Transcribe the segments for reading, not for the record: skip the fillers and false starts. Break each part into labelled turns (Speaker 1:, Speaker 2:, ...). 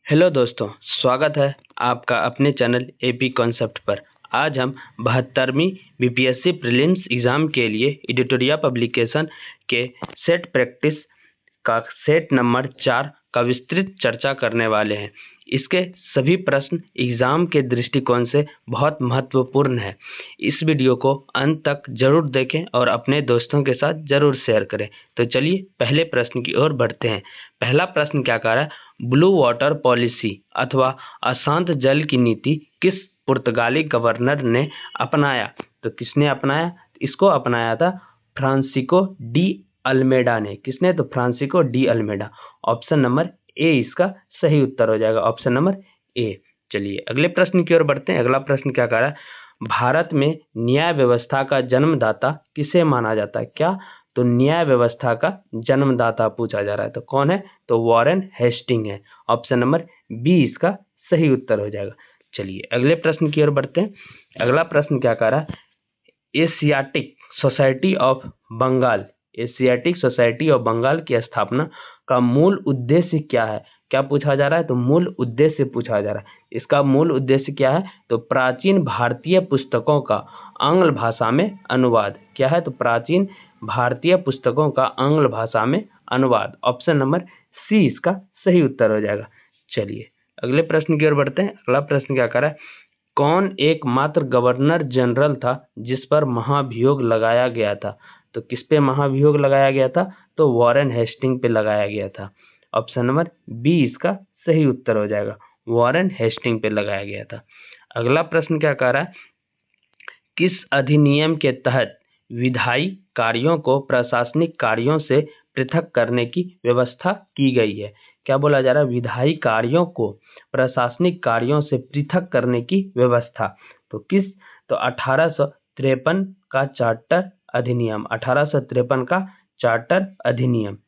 Speaker 1: Hello दोस्तों, स्वागत है आपका अपने चैनल एपी कॉन्सेप्ट पर। आज हम 72वीं बीपीएससी प्रीलिम्स एग्ज़ाम के लिए एडिटोरिया पब्लिकेशन के सेट प्रैक्टिस का सेट नंबर 4 का विस्तृत चर्चा करने वाले हैं। इसके सभी प्रश्न एग्ज़ाम के दृष्टिकोण से बहुत महत्वपूर्ण है। इस वीडियो को अंत तक जरूर देखें और अपने दोस्तों के साथ जरूर शेयर करें। तो चलिए पहले प्रश्न की ओर बढ़ते हैं। पहला प्रश्न क्या कह रहा है? ब्लू वाटर पॉलिसी अथवा अशांत जल की नीति किस पुर्तगाली गवर्नर ने अपनाया? तो किसने अपनाया? इसको अपनाया था फ्रांसिस्को डी अल्मेडा ने। किसने? तो Francisco de Almeida. Option number A इसका सही उत्तर हो जाएगा, ऑप्शन नंबर ए। चलिए अगले प्रश्न की ओर बढ़ते हैं। अगला प्रश्न क्या कह रहा है? भारत में न्याय व्यवस्था का जन्मदाता किसे माना जाता है? क्या? तो न्याय व्यवस्था का जन्मदाता पूछा जा रहा है। तो कौन है? तो वॉरेन हेस्टिंग है। ऑप्शन नंबर बी इसका सही उत्तर हो जाएगा। चलिए अगले प्रश्न की ओर बढ़ते हैं। अगला प्रश्न क्या कह रहा है? Asiatic Society of Bengal, Asiatic Society of Bengal की स्थापना का मूल उद्देश्य क्या है? क्या पूछा जा रहा है? तो मूल उद्देश्य पूछा जा रहा है। इसका मूल उद्देश्य क्या है? तो प्राचीन भारतीय पुस्तकों का आंग्ल भाषा में अनुवाद। क्या है? तो प्राचीन भारतीय पुस्तकों का आंग्ल भाषा में अनुवाद। ऑप्शन नंबर सी इसका सही उत्तर हो जाएगा। चलिए अगले प्रश्न की ओर बढ़ते हैं। अगला प्रश्न क्या कर रहा है? कौन एकमात्र गवर्नर जनरल था जिस पर महाभियोग लगाया गया था? तो किस पे महाभियोग लगाया गया था? तो वॉरेन हेस्टिंग पे लगाया गया था। ऑप्शन नंबर बी इसका सही उत्तर हो जाएगा, वॉरेन हेस्टिंग पे लगाया गया था। अगला प्रश्न क्या कह रहा है? किस अधिनियम के तहत विधायी कार्यों को प्रशासनिक कार्यों से पृथक करने की व्यवस्था की गई है? क्या बोला जा रहा है? विधायी कार्यों को प्रशासनिक कार्यों से पृथक करने की व्यवस्था। तो किस? तो 1853 का चार्टर अधिनियम, 1853 का चार्टर अधिनियम।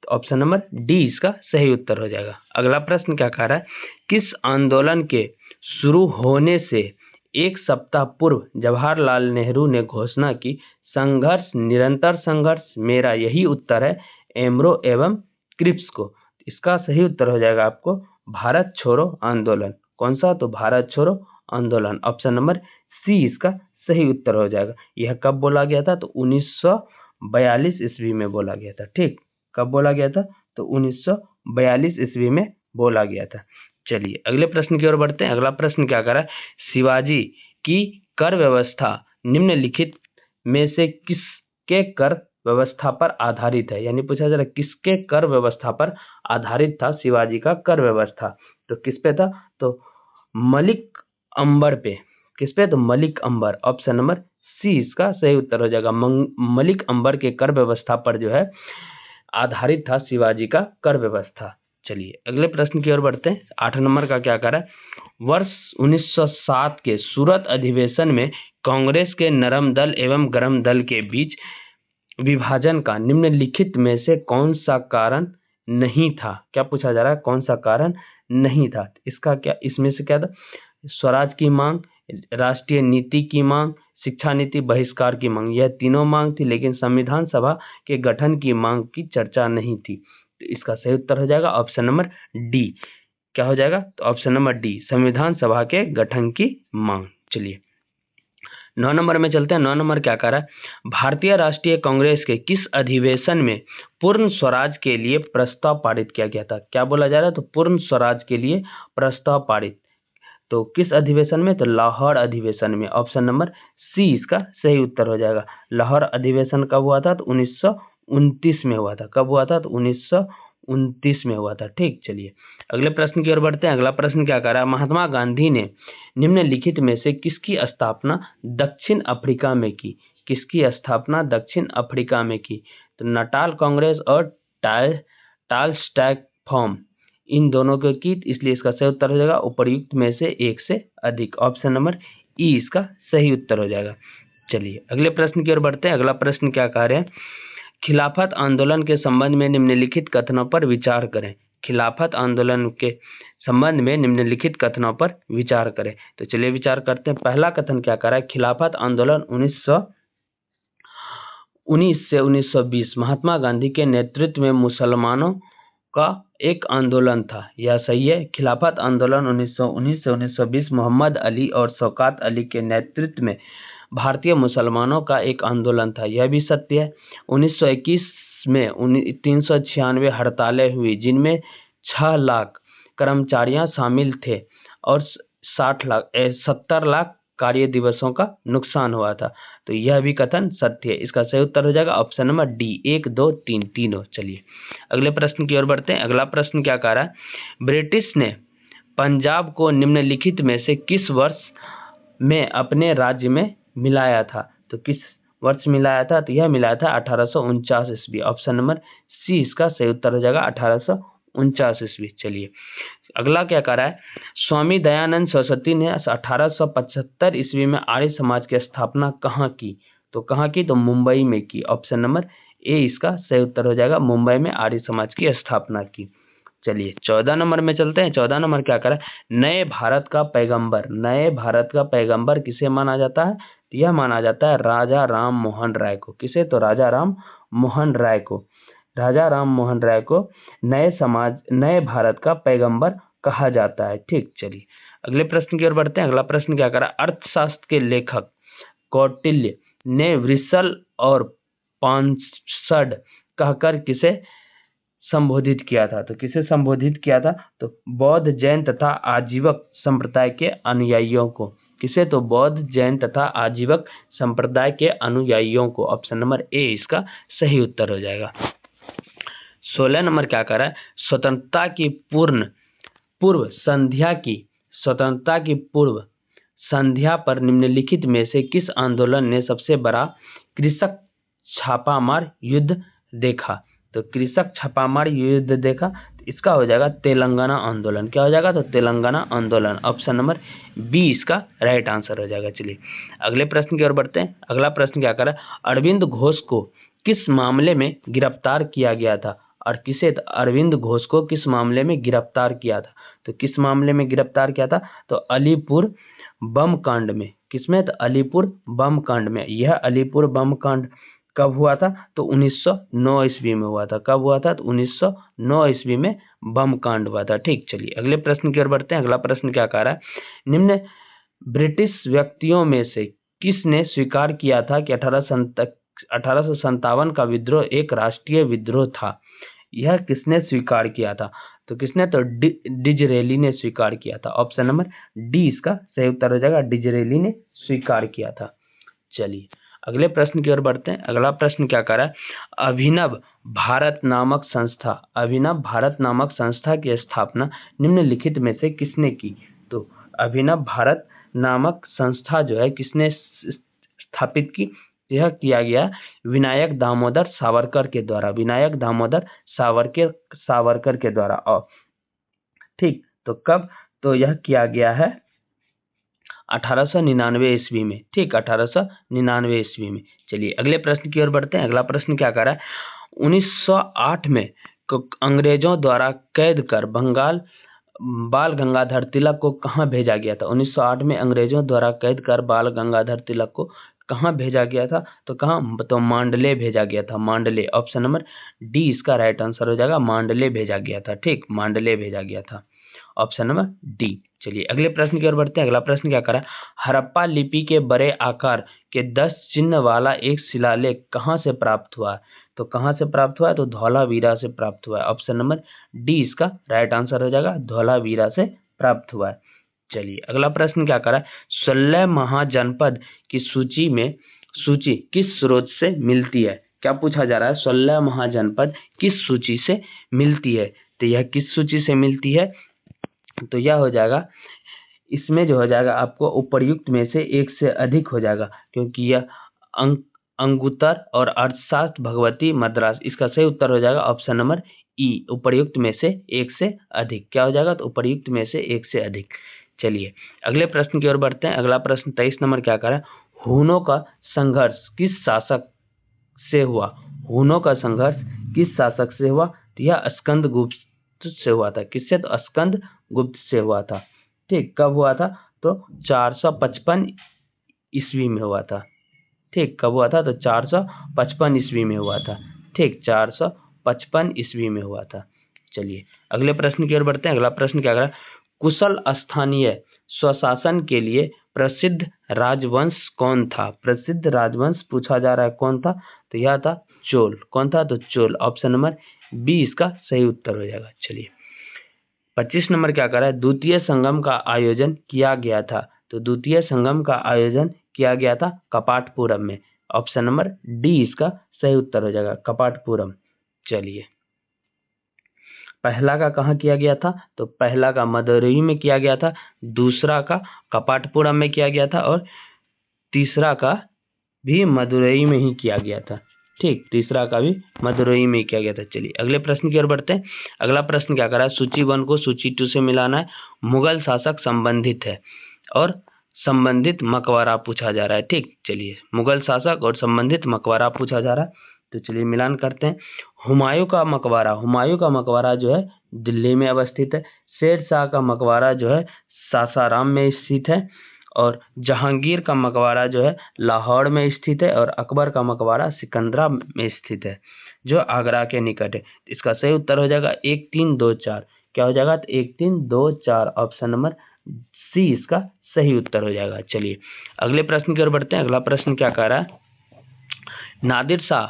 Speaker 1: तो ऑप्शन नंबर डी इसका सही उत्तर हो जाएगा। अगला प्रश्न क्या कह रहा है? किस आंदोलन के शुरू होने से एक सप्ताह पूर्व जवाहरलाल नेहरू ने घोषणा की, संघर्ष निरंतर संघर्ष मेरा यही उत्तर है, एमरो एवं क्रिप्स को? इसका सही उत्तर हो जाएगा आपको भारत छोड़ो आंदोलन। कौन सा? तो भारत छोड़ो आंदोलन। ऑप्शन नंबर सी इसका सही उत्तर हो जाएगा। यह कब बोला गया था? तो 1942 ईस्वी में बोला गया था। ठीक, कब बोला गया था? तो 1942 ईस्वी में बोला गया था। चलिए अगले प्रश्न की ओर बढ़ते हैं। अगला प्रश्न क्या कर रहा है? शिवाजी की कर व्यवस्था निम्नलिखित में से किसके कर व्यवस्था पर आधारित है? यानी पूछा जा रहा है किसके कर व्यवस्था पर आधारित था शिवाजी का कर व्यवस्था? तो किस पे था? तो मलिक अंबर पे। किस पे? तो मलिक अंबर। ऑप्शन नंबर सी इसका सही उत्तर हो जाएगा। मलिक अंबर के कर व्यवस्था पर जो है आधारित था शिवाजी का कर व्यवस्था। चलिए अगले प्रश्न की ओर बढ़ते हैं। 8 नंबर का क्या कर रहा है? वर्ष 1907 के सूरत अधिवेशन में कांग्रेस के नरम दल एवं गरम दल के बीच विभाजन का निम्नलिखित में से कौन सा कारण नहीं था? क्या पूछा जा रहा है? कौन सा कारण नहीं था? इसका क्या, इसमें से क्या था? स्वराज की मांग, राष्ट्रीय नीति की मांग, शिक्षा नीति, बहिष्कार की मांग। यह तीनों मांग थी, लेकिन संविधान सभा के गठन की मांग की चर्चा नहीं थी। तो इसका सही उत्तर हो जाएगा ऑप्शन नंबर डी। क्या हो जाएगा? तो ऑप्शन नंबर डी, संविधान सभा के गठन की मांग। चलिए 9 नंबर में चलते हैं। 9 नंबर क्या कह रहा है? भारतीय राष्ट्रीय कांग्रेस के किस अधिवेशन में पूर्ण स्वराज के लिए प्रस्ताव पारित किया गया था? क्या बोला जा रहा है? तो पूर्ण स्वराज के लिए प्रस्ताव पारित। तो किस अधिवेशन में? तो लाहौर अधिवेशन में। ऑप्शन नंबर सी इसका सही उत्तर हो जाएगा। लाहौर अधिवेशन कब हुआ था? तो 1929 में हुआ था। कब हुआ था? तो 1929 में हुआ था। ठीक, चलिए अगले प्रश्न की ओर बढ़ते हैं। अगला प्रश्न क्या कर रहा है? महात्मा गांधी ने निम्नलिखित में से किसकी स्थापना दक्षिण अफ्रीका में की? किसकी स्थापना दक्षिण अफ्रीका में की? तो नटाल कांग्रेस और टालस्टॉय फॉर्म, इन दोनों को की, इसलिए इसका सही उत्तर हो जाएगा उपर्युक्त में से एक से अधिक। ऑप्शन नंबर ई इसका सही उत्तर हो जाएगा। चलिए अगले प्रश्न की ओर बढ़ते हैं। अगला प्रश्न क्या कह रहे हैं? खिलाफत आंदोलन के संबंध में निम्नलिखित कथनों पर विचार करें। खिलाफत आंदोलन के संबंध में निम्नलिखित कथनों पर विचार करें। तो चलिए विचार करते हैं। पहला कथन क्या कह रहा है? खिलाफत आंदोलन 1919 से 1920 महात्मा गांधी के नेतृत्व में मुसलमानों का एक आंदोलन था, यह सही है। खिलाफत आंदोलन 1919 से 1920 मोहम्मद अली और शौकत अली के नेतृत्व में भारतीय मुसलमानों का एक आंदोलन था, यह भी सत्य है। 1921 में 396 हड़तालें हुई जिनमें 6 लाख कर्मचारियां शामिल थे और 70 लाख कार्य दिवसों का नुकसान हुआ था, तो यह भी कथन सत्य है। इसका सही उत्तर हो जाएगा ऑप्शन नंबर डी, 1, 2, 3 तीनों। चलिए अगले प्रश्न की ओर बढ़ते हैं। अगला प्रश्न क्या कह रहा है, ब्रिटिश ने पंजाब को निम्नलिखित में से किस वर्ष में अपने राज्य में मिलाया था? तो किस वर्ष मिलाया था? तो यह मिलाया था 1849 ईस्वी। ऑप्शन नंबर सी इसका सही उत्तर हो जाएगा 1849 ईस्वी। चलिए अगला क्या कह रहा है, स्वामी दयानंद सरस्वती ने 1875 ईस्वी में आर्य समाज की स्थापना कहाँ की? तो कहाँ की? तो मुंबई में की। ऑप्शन नंबर ए इसका सही उत्तर हो जाएगा, मुंबई में आर्य समाज की स्थापना की। चलिए 14 नंबर में चलते हैं। 14 नंबर क्या कह रहा है, नए भारत का पैगंबर किसे माना जाता है? यह माना जाता है राजा राम मोहन राय को। किसे? तो राजा राम मोहन राय को नए भारत का पैगंबर कहा जाता है। ठीक, चलिए अगले प्रश्न की ओर बढ़ते हैं। अगला प्रश्न क्या करा, अर्थशास्त्र के लेखक कौटिल्य ने वृषल और पांसड कहकर किसे संबोधित किया था? तो किसे संबोधित किया था? तो बौद्ध, जैन तथा आजीवक संप्रदाय के अनुयायियों को। किसे? तो बौद्ध, जैन तथा आजीवक संप्रदाय के अनुयायियों को। ऑप्शन नंबर ए इसका सही उत्तर हो जाएगा। 16 नंबर क्या कर रहा है, स्वतंत्रता की पूर्व संध्या पर निम्नलिखित में से किस आंदोलन ने सबसे बड़ा कृषक छापामार युद्ध देखा? तो कृषक छापामार युद्ध देखा, तो इसका हो जाएगा तेलंगाना आंदोलन। क्या हो जाएगा? तो तेलंगाना आंदोलन। ऑप्शन नंबर बी इसका राइट आंसर हो जाएगा। चलिए अगले प्रश्न की ओर बढ़ते हैं। अगला प्रश्न क्या कर रहा है, अरविंद घोष को किस मामले में गिरफ्तार किया गया था? और किसे? तो अरविंद घोष को किस मामले में गिरफ्तार किया था? तो किस मामले में गिरफ्तार किया था? तो अलीपुर बम कांड में। किसमें? तो अलीपुर बम कांड में। यह अलीपुर बम कांड कब हुआ था? तो 1909 ईस्वी में हुआ था। कब हुआ था? तो 1909 ईस्वी में बम कांड हुआ था। ठीक, चलिए अगले प्रश्न की ओर बढ़ते हैं। अगला प्रश्न क्या कह रहा है, निम्न ब्रिटिश व्यक्तियों में से किसने स्वीकार किया था कि 1857 का विद्रोह एक राष्ट्रीय विद्रोह था? यह किसने स्वीकार किया था? तो किसने? तो डिजरेली ने स्वीकार किया था। ऑप्शन नंबर डी इसका सही उत्तर हो जाएगा, डिजरेली ने स्वीकार किया था। चलिए अगले प्रश्न की ओर बढ़ते हैं। अगला प्रश्न क्या कर रहा है, अभिनव भारत नामक संस्था की स्थापना निम्नलिखित में से किसने की? तो अभिनव भारत नामक संस्था जो है किसने स्थापित की? यह किया गया विनायक दामोदर सावरकर के द्वारा। और ठीक, तो कब? तो यह किया गया है 1899 ईस्वी में। ठीक, 1899 ईस्वी में। चलिए अगले प्रश्न की ओर बढ़ते हैं। अगला प्रश्न क्या कर रहा है, 1908 में अंग्रेजों द्वारा कैद कर बाल गंगाधर तिलक को कहाँ भेजा गया था? 1908 में अंग्रेजों द्वारा कैद कर बाल गंगाधर तिलक को कहाँ भेजा गया था? तो कहाँ? तो मांडले भेजा गया था। मांडले। ऑप्शन नंबर डी इसका राइट आंसर हो जाएगा, मांडले भेजा गया था। ठीक, मांडले भेजा गया था। Option number D. चलिए अगले प्रश्न की ओर बढ़ते हैं। अगला प्रश्न क्या करा, हड़प्पा लिपि के बड़े आकार के 10 चिन्ह वाला एक शिलालेख कहाँ से प्राप्त हुआ? तो कहाँ से प्राप्त हुआ है? तो धौलावीरा से प्राप्त हुआ है। ऑप्शन नंबर डी इसका राइट आंसर हो जाएगा, धौलावीरा से प्राप्त हुआ है। चलिए अगला प्रश्न क्या करा, 16 महाजनपद की सूची किस स्रोत से मिलती है? क्या पूछा जा रहा है, 16 महाजनपद किस सूची से मिलती है? तो यह किस सूची से मिलती है? तो यह हो जाएगा, इसमें जो हो जाएगा आपको उपर्युक्त में से एक से अधिक हो जाएगा, क्योंकि यह अंगुत्तर और अर्थशास्त्र भगवती मद्रास। इसका सही उत्तर हो जाएगा ऑप्शन नंबर ई, उपर्युक्त में से एक से अधिक। क्या हो जाएगा? तो उपर्युक्त में से एक से अधिक। चलिए अगले प्रश्न की ओर बढ़ते हैं। अगला प्रश्न 23 नंबर क्या कर रहा है, हुनों का संघर्ष किस शासक से हुआ? हुनों का संघर्ष किस शासक से हुआ? तो यह स्कंदगुप्त से हुआ था। किससे? तो स्कंदगुप्त से हुआ था। ठीक, कब हुआ था? तो 455 ईस्वी में हुआ था। ठीक, कब हुआ था? तो 455 ईस्वी में हुआ था। ठीक, 455 ईस्वी में हुआ था। चलिए अगले प्रश्न की ओर बढ़ते हैं। अगला प्रश्न क्या करा, कुशल स्थानीय स्वशासन के लिए प्रसिद्ध राजवंश कौन था? प्रसिद्ध राजवंश पूछा जा रहा है कौन था, तो यह था चोल। कौन था? तो चोल। ऑप्शन नंबर बी इसका सही उत्तर हो जाएगा। चलिए 25 नंबर क्या कर रहा है, द्वितीय संगम का आयोजन किया गया था। तो द्वितीय संगम का आयोजन किया गया था कपाटपुरम में। ऑप्शन नंबर डी इसका सही उत्तर हो जाएगा, कपाटपुरम। चलिए पहला का कहाँ किया गया था, तो पहला का मदुरई में किया गया था, दूसरा का कपाटपुरम में किया गया था और तीसरा का भी मदुरई में ही किया गया था। ठीक, तीसरा का भी मदुरई में किया गया था। चलिए अगले प्रश्न की ओर बढ़ते हैं। अगला प्रश्न क्या कर रहा है, सूची 1 को सूची 2 से मिलाना है। मुगल शासक संबंधित है और संबंधित मकबरा पूछा जा रहा है। ठीक, चलिए मुगल शासक और संबंधित मकबरा पूछा जा रहा है, तो चलिए मिलान करते हैं। हुमायूं का मकबरा जो है दिल्ली में अवस्थित है। शेर शाह का मकबरा जो है सासाराम में स्थित है और जहांगीर का मकबरा जो है लाहौर में स्थित है और अकबर का मकबरा सिकंदरा में स्थित है जो आगरा के निकट है। इसका सही उत्तर हो जाएगा 1 3 2 4। क्या हो जाएगा, तो 1 3 2 4। ऑप्शन नंबर सी इसका सही उत्तर हो जाएगा। चलिए अगले प्रश्न की ओर बढ़ते हैं। अगला प्रश्न क्या कह रहा है, नादिर शाह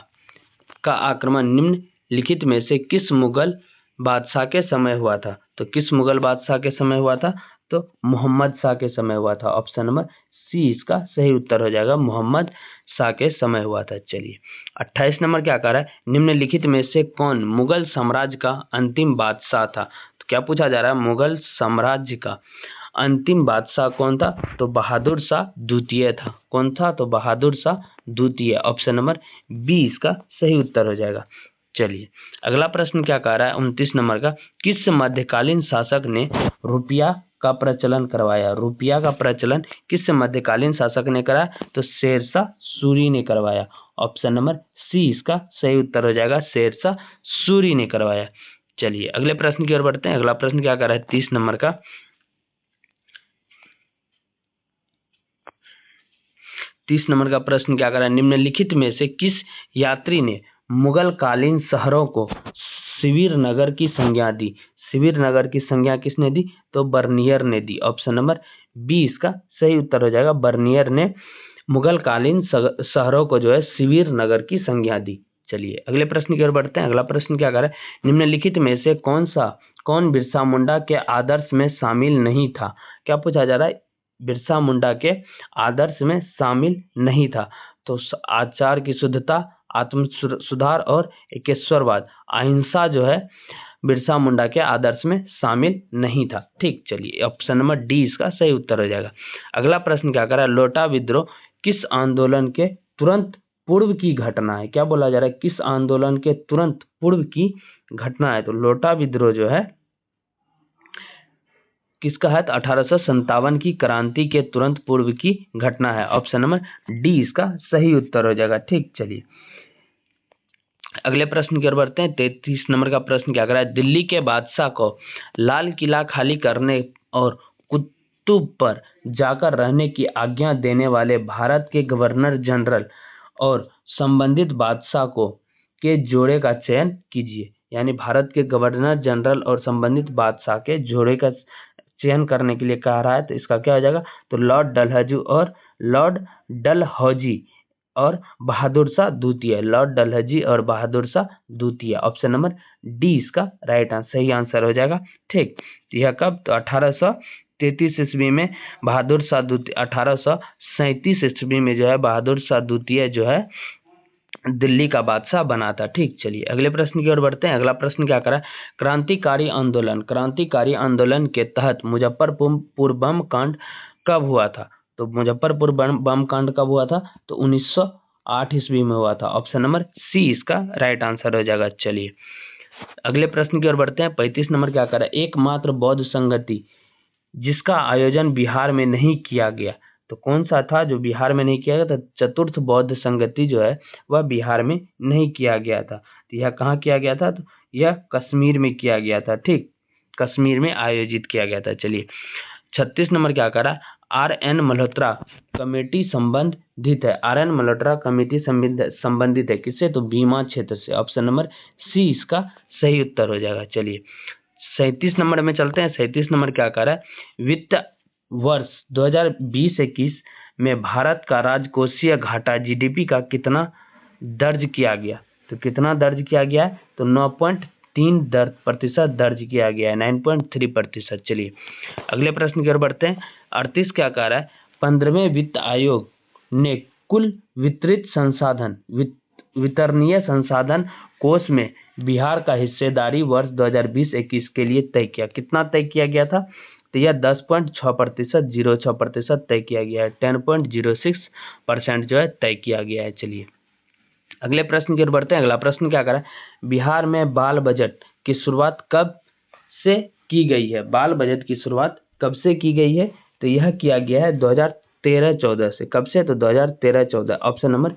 Speaker 1: का आक्रमण निम्नलिखित में से किस मुगल बादशाह के समय हुआ था? तो किस मुगल बादशाह के समय हुआ था, तो मोहम्मद शाह के समय हुआ था। ऑप्शन नंबर सी इसका सही उत्तर हो जाएगा, मोहम्मद शाह के समय हुआ था। चलिए 28 नंबर क्या कह रहा है, निम्नलिखित में से कौन मुगल साम्राज्य का अंतिम बादशाह था? तो क्या पूछा जा रहा है, मुगल साम्राज्य का अंतिम बादशाह कौन था? तो बहादुर शाह द्वितीय था। कौन था? तो बहादुर शाह द्वितीय। ऑप्शन नंबर बी इसका सही उत्तर हो जाएगा। चलिए अगला प्रश्न क्या कह रहा है, 29 नंबर का, किस मध्यकालीन शासक ने रुपया का प्रचलन करवाया? रुपया का प्रचलन किस मध्यकालीन शासक ने कराया? तो शेरशाह सूरी ने करवाया। ऑप्शन नंबर सी इसका सही उत्तर हो जाएगा, शेरशाह सूरी ने करवाया। चलिए अगले प्रश्न की ओर बढ़ते हैं। अगला प्रश्न क्या कर रहा है, 30 नंबर का, 30 नंबर का प्रश्न क्या कर रहा है, निम्नलिखित में से किस यात्री ने मुगल कालीन शहरों को शिविर नगर की संज्ञा दी? शिविर नगर की संज्ञा किसने दी? तो बर्नियर ने दी। ऑप्शन नंबर बी इसका सही उत्तर हो जाएगा, बर्नियर ने मुगल कालीन शहरों को जो है शिविर नगर की संज्ञा दी। चलिए अगले प्रश्न की ओर बढ़ते हैं। अगला प्रश्न क्या कर रहा है, निम्नलिखित में से कौन बिरसा मुंडा के आदर्श में शामिल नहीं था? क्या पूछा जा रहा है, बिरसा मुंडा के आदर्श में शामिल नहीं था? तो आचार की शुद्धता, आत्म सुधार और एकेश्वरवाद, अहिंसा जो है बिरसा मुंडा के आदर्श में शामिल नहीं था। ठीक, चलिए ऑप्शन नंबर डी इसका सही उत्तर हो जाएगा। अगला प्रश्न क्या कर रहा है, लोटा विद्रोह किस आंदोलन के तुरंत पूर्व की घटना है? क्या बोला जा रहा है, किस आंदोलन के तुरंत पूर्व की घटना है? तो लोटा विद्रोह जो है किसका है, तो 1857 की क्रांति के तुरंत पूर्व की घटना है। ऑप्शन नंबर डी इसका सही उत्तर हो जाएगा। ठीक, चलिए अगले प्रश्न की ओर बढ़ते हैं। 33 नंबर का प्रश्न क्या कर रहा है, दिल्ली के बादशाह को लाल किला खाली करने और कुतुब पर जाकर रहने की आज्ञा देने वाले भारत के गवर्नर जनरल और संबंधित बादशाह को के जोड़े का चयन कीजिए। यानी भारत के गवर्नर जनरल और संबंधित बादशाह के जोड़े का चयन करने के लिए कह रहा है, तो इसका क्या हो जाएगा, तो लॉर्ड डलहौजी और बहादुर शाह द्वितीय। लॉर्ड डलहौजी और बहादुर शाह द्वितीय। ऑप्शन नंबर डी इसका राइट आंसर सही आंसर हो जाएगा। ठीक, यह कब, तो 1833 ईस्वी में बहादुर शाह द्वितीय, 1837 ईस्वी में जो है बहादुर शाह द्वितीय जो है दिल्ली का बादशाह बना था। ठीक, चलिए अगले प्रश्न की ओर बढ़ते हैं। अगला प्रश्न क्या करा, क्रांतिकारी आंदोलन के तहत मुजफ्फरपुर बम कांड कब हुआ था? तो मुजफ्फरपुर बम कांड कब हुआ था? तो 1908 ईस्वी में हुआ था। ऑप्शन नंबर सी इसका राइट आंसर हो जाएगा। चलिए अगले प्रश्न की ओर बढ़ते हैं। 35 नंबर क्या करा, एकमात्र बौद्ध संगति जिसका आयोजन बिहार में नहीं किया गया, तो कौन सा था जो बिहार में नहीं किया गया? तो चतुर्थ बौद्ध संगति जो है वह बिहार में नहीं किया गया था। तो यह कहाँ किया गया था? तो यह कश्मीर में किया गया था। ठीक, कश्मीर में आयोजित किया गया था। चलिए 36 नंबर क्या करा, आर एन मल्होत्रा कमेटी संबंधित है? आर एन मल्होत्रा कमेटी संबंधित है किससे? तो बीमा क्षेत्र से। ऑप्शन नंबर सी इसका सही उत्तर हो जाएगा। चलिए 37 नंबर में चलते हैं। 37 नंबर क्या कह रहा है? वित्त वर्ष 2020-21 में भारत का राजकोषीय घाटा जीडीपी का कितना दर्ज किया गया? तो कितना दर्ज किया गया है? तो 9.3% दर्ज किया गया है, 9.3%। चलिए अगले प्रश्न की ओर बढ़ते हैं। 38 क्या कह रहा है? 15वें वित्त आयोग ने कुल वितरणीय संसाधन कोष में बिहार का हिस्सेदारी वर्ष 2020-21 के लिए तय किया। कितना तय किया गया था? तो यह 10.6%, 0.6% तय किया गया है। 10.06% जो है तय किया गया है। चलिए अगले प्रश्न की ओर बढ़ते हैं। अगला प्रश्न क्या कर रहा है? बिहार में बाल बजट की शुरुआत कब से की गई है? बाल बजट की शुरुआत कब से की गई है? तो यह किया गया है 2013-14 से। कब से? तो 2013-14। ऑप्शन नंबर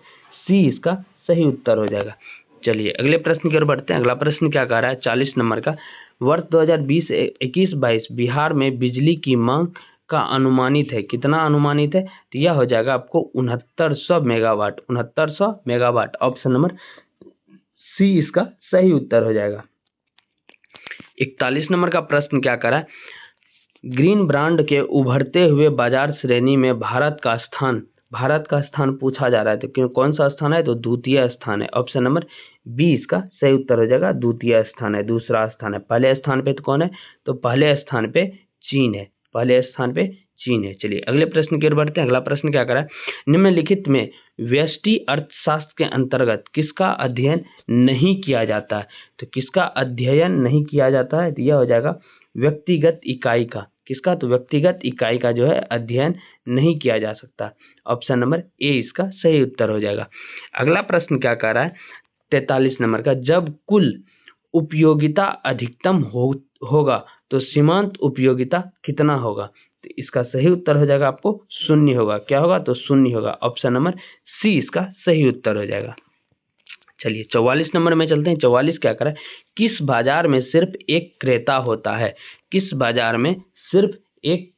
Speaker 1: सी इसका सही उत्तर हो जाएगा। चलिए अगले प्रश्न की ओर बढ़ते हैं। अगला प्रश्न क्या कह रहा है? 40 नंबर का, वर्ष 2020-21-22 बिहार में बिजली की मांग का अनुमानित है। कितना अनुमानित है? तो यह हो जाएगा आपको 6900 megawatt. 6900 megawatt. Option number C इसका सही उत्तर हो जाएगा। 41 नंबर का प्रश्न क्या करा है? ग्रीन ब्रांड के उभरते हुए बाजार श्रेणी में भारत का स्थान पूछा जा रहा है। तो कौन सा स्थान है? तो द्वितीय स्थान है। ऑप्शन नंबर बी इसका सही उत्तर हो जाएगा। द्वितीय स्थान है, दूसरा स्थान है। पहले स्थान पे तो कौन है? तो पहले स्थान पे चीन है। पहले स्थान पे चीन है। चलिए अगले प्रश्न की ओर बढ़ते हैं। अगला प्रश्न क्या करा है? निम्नलिखित में व्यष्टि अर्थशास्त्र के अंतर्गत किसका अध्ययन नहीं किया जाता है? तो किसका अध्ययन नहीं किया जाता है? तो यह हो जाएगा व्यक्तिगत इकाई का। किसका? तो व्यक्तिगत इकाई का जो है अध्ययन नहीं किया जा सकता। ऑप्शन नंबर ए इसका सही उत्तर हो जाएगा। अगला प्रश्न क्या कह रहा है? 43 नंबर का, जब कुल उपयोगिता अधिकतम होगा तो सीमांत उपयोगिता कितना होगा? तो इसका सही उत्तर हो जाएगा आपको शून्य होगा। क्या होगा? तो शून्य होगा। ऑप्शन नंबर सी इसका सही उत्तर हो जाएगा। चलिए 44 नंबर में चलते हैं। 44 क्या करें? किस बाजार में सिर्फ एक क्रेता होता है? किस बाजार में सिर्फ एक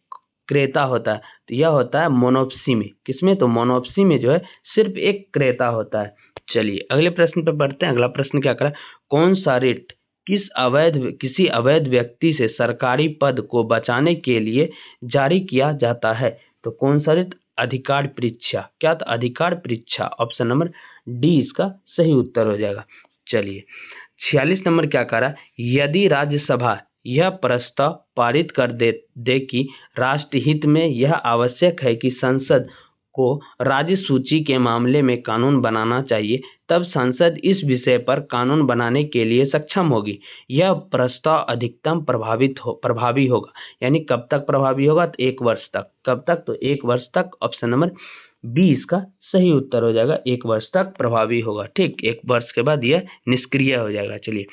Speaker 1: क्रेता होता है? तो यह होता है मोनोप्सी में। किसमें? तो मोनोप्सी में जो है सिर्फ एक क्रेता होता है। चलिए अगले प्रश्न पर बढ़ते हैं। अगला प्रश्न क्या करें? कौन सा रिट किसी अवैध व्यक्ति से सरकारी पद को बचाने के लिए जारी किया जाता है? तो कौन सा रिट? अधिकार परीक्षा। क्या? तो अधिकार परीक्षा। ऑप्शन नंबर डी इसका सही उत्तर हो जाएगा। चलिए 46 नंबर क्या कह रहा है? यदि राज्यसभा यह प्रस्ताव पारित कर दे कि राष्ट्रहित में यह आवश्यक है कि संसद को राज्य सूची के मामले में कानून बनाना चाहिए, तब संसद इस विषय पर कानून बनाने के लिए सक्षम होगी। यह प्रस्ताव अधिकतम प्रभावी होगा। यानी कब तक प्रभावी होगा? तो 1 वर्ष तक। कब तक? तो 1 वर्ष तक। ऑप्शन नंबर बी इसका सही उत्तर हो जाएगा। 1 वर्ष तक प्रभावी होगा। ठीक, 1 वर्ष के बाद यह निष्क्रिय हो जाएगा। चलिए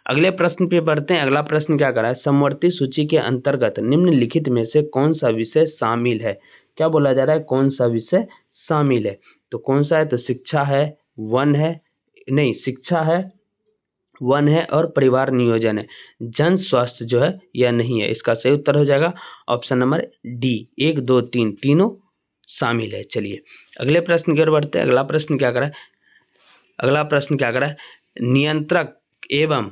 Speaker 1: अगले प्रश्न पे बढ़ते हैं। अगला प्रश्न क्या कर रहा है? समवर्ती सूची के अंतर्गत निम्नलिखित में से कौन सा विषय शामिल है? क्या बोला जा रहा है? कौन सा विषय शामिल है? तो कौन सा है? तो शिक्षा है, वन है, नहीं शिक्षा है, वन है और परिवार नियोजन है। जन स्वास्थ्य जो है यह नहीं है। इसका सही उत्तर हो जाएगा ऑप्शन नंबर डी। 1, 2, 3 तीनों शामिल है। चलिए अगले प्रश्न की ओर बढ़ते हैं। अगला प्रश्न क्या कर रहा है? अगला प्रश्न क्या कर रहा है? नियंत्रक एवं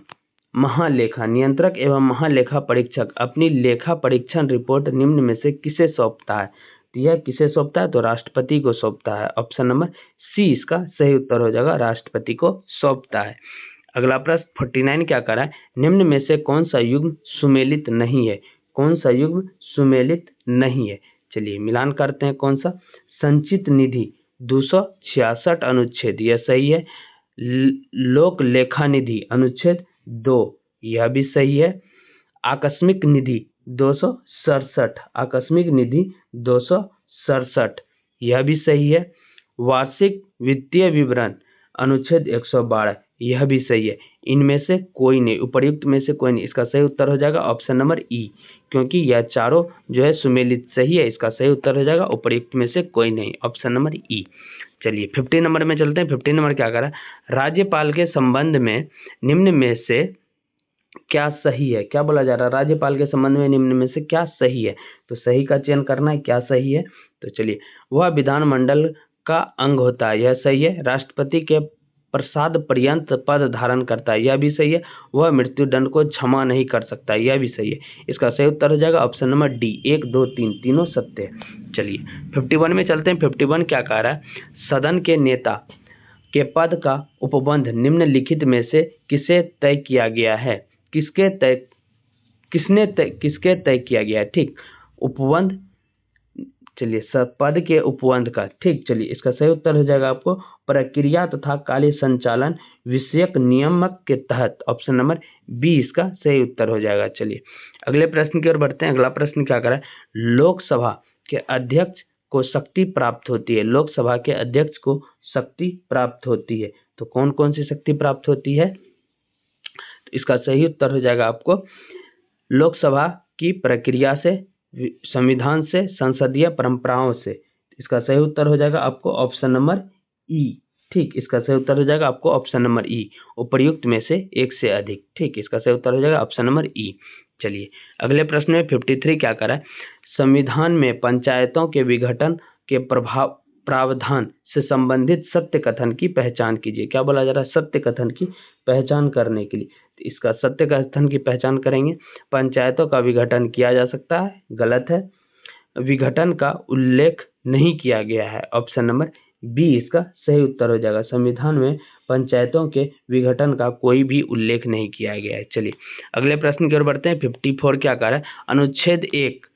Speaker 1: महालेखा परीक्षक अपनी लेखा परीक्षण रिपोर्ट निम्न में से किसे सौंपता है? तो यह किसे सौंपता है? तो राष्ट्रपति को सौंपता है। ऑप्शन नंबर सी इसका सही उत्तर हो जाएगा। राष्ट्रपति को सौंपता है। अगला प्रश्न 49 क्या कर रहा है? निम्न में से कौन सा युग्म सुमेलित नहीं है? कौन सा युग्म सुमेलित नहीं है? चलिए मिलान करते हैं। कौन सा? संचित निधि 266 अनुच्छेद, यह सही है। लोक लेखा निधि अनुच्छेद 2, यह भी सही है। आकस्मिक निधि 267, आकस्मिक निधि 267, यह भी सही है। वार्षिक वित्तीय विवरण अनुच्छेद 112, यह भी सही है। इनमें से कोई नहीं, उपर्युक्त में से कोई नहीं। इसका सही उत्तर हो जाएगा ऑप्शन नंबर ई, क्योंकि यह चारों जो है सुमेलित सही है। इसका सही उत्तर हो जाएगा उपर्युक्त में से कोई नहीं, ऑप्शन नंबर ई। चलिए 50 नंबर में चलते हैं। 50 नंबर क्या कर रहा है? राज्यपाल के संबंध में निम्न में से क्या सही है, क्या बोला जा रहा है, राज्यपाल के संबंध में निम्न में से क्या सही है, तो सही का चयन करना है, क्या सही है। तो चलिए, वह विधानमंडल का अंग होता है, यह सही है। राष्ट्रपति के प्रसाद पर्यंत पद धारण करता है, यह भी सही है। वह मृत्यु दंड को क्षमा नहीं कर सकता, यह भी सही है। इसका सही उत्तर हो जाएगा ऑप्शन नंबर डी, 1 2 3 तीनों सत्य है। चलिए 51 में चलते हैं। 51 क्या कह रहा है, सदन के नेता के पद का उपबंध निम्नलिखित में से किसे तय किया गया है, किसके तय किया गया है, ठीक। उपबंध, चलिए पद के उपबंध का, ठीक। चलिए इसका सही उत्तर हो जाएगा आपको प्रक्रिया तथा कार्य संचालन विषयक नियामक के तहत, ऑप्शन नंबर बी इसका सही उत्तर हो जाएगा। चलिए अगले प्रश्न की ओर बढ़ते हैं। अगला प्रश्न क्या कर रहा है, लोकसभा के अध्यक्ष को शक्ति प्राप्त होती है, लोकसभा के अध्यक्ष को शक्ति प्राप्त होती है, तो कौन कौन सी शक्ति प्राप्त होती है, तो इसका सही उत्तर हो जाएगा आपको लोकसभा की प्रक्रिया से, संविधान से, संसदीय परंपराओं से। इसका सही उत्तर हो जाएगा आपको ऑप्शन नंबर ई, ठीक। इसका सही उत्तर हो जाएगा आपको ऑप्शन नंबर ई, उपर्युक्त में से एक से अधिक, ठीक। इसका सही उत्तर हो जाएगा ऑप्शन नंबर ई। चलिए अगले प्रश्न में 53 क्या कर रहा है, संविधान में पंचायतों के विघटन के प्रावधान से संबंधित सत्य कथन की पहचान कीजिए। क्या बोला जा रहा है, सत्य कथन की पहचान करने के लिए, तो इसका सत्य कथन की पहचान करेंगे, पंचायतों का विघटन किया जा सकता है, गलत है। विघटन का उल्लेख नहीं किया गया है, ऑप्शन नंबर बी इसका सही उत्तर हो जाएगा। संविधान में पंचायतों के विघटन का कोई भी उल्लेख नहीं किया गया है। चलिए अगले प्रश्न की ओर बढ़ते हैं। 54 क्या कह रहा है, अनुच्छेद 1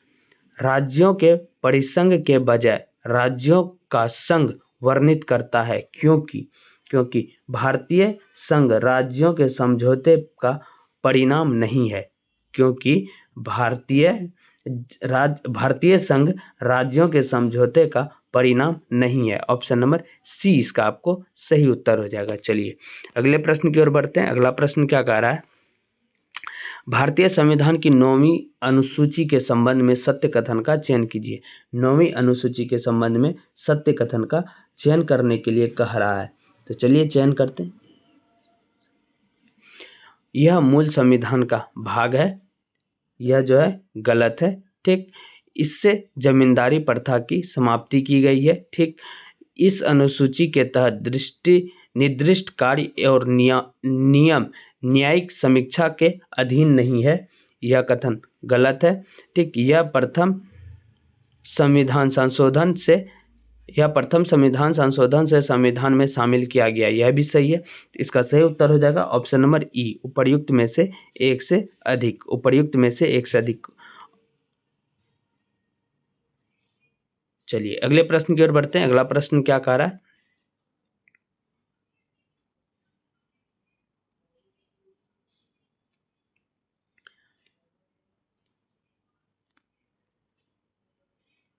Speaker 1: राज्यों के परिसंघ के बजाय राज्यों का संघ वर्णित करता है, क्योंकि भारतीय संघ राज्यों के समझौते का परिणाम नहीं है, क्योंकि भारतीय संघ राज्यों के समझौते का परिणाम नहीं है, ऑप्शन नंबर सी इसका आपको सही उत्तर हो जाएगा। चलिए अगले प्रश्न की ओर बढ़ते हैं। अगला प्रश्न क्या कह रहा है, भारतीय संविधान की 9वीं अनुसूची के संबंध में सत्य कथन का चयन कीजिए। 9वीं अनुसूची के संबंध में सत्य कथन का चयन करने के लिए कह रहा है, तो चलिए चयन करते हैं। यह मूल संविधान का भाग है, यह जो है गलत है, ठीक। इससे जमींदारी प्रथा की समाप्ति की गई है, ठीक। इस अनुसूची के तहत निर्दिष्ट कार्य और नियम न्यायिक समीक्षा के अधीन नहीं है, यह कथन गलत है, ठीक। यह प्रथम संविधान संशोधन से संविधान में शामिल किया गया, यह भी सही है। इसका सही उत्तर हो जाएगा ऑप्शन नंबर ई, उपर्युक्त में से एक से अधिक, उपर्युक्त में से एक से अधिक। चलिए अगले प्रश्न की ओर बढ़ते हैं। अगला प्रश्न क्या कह रहा है,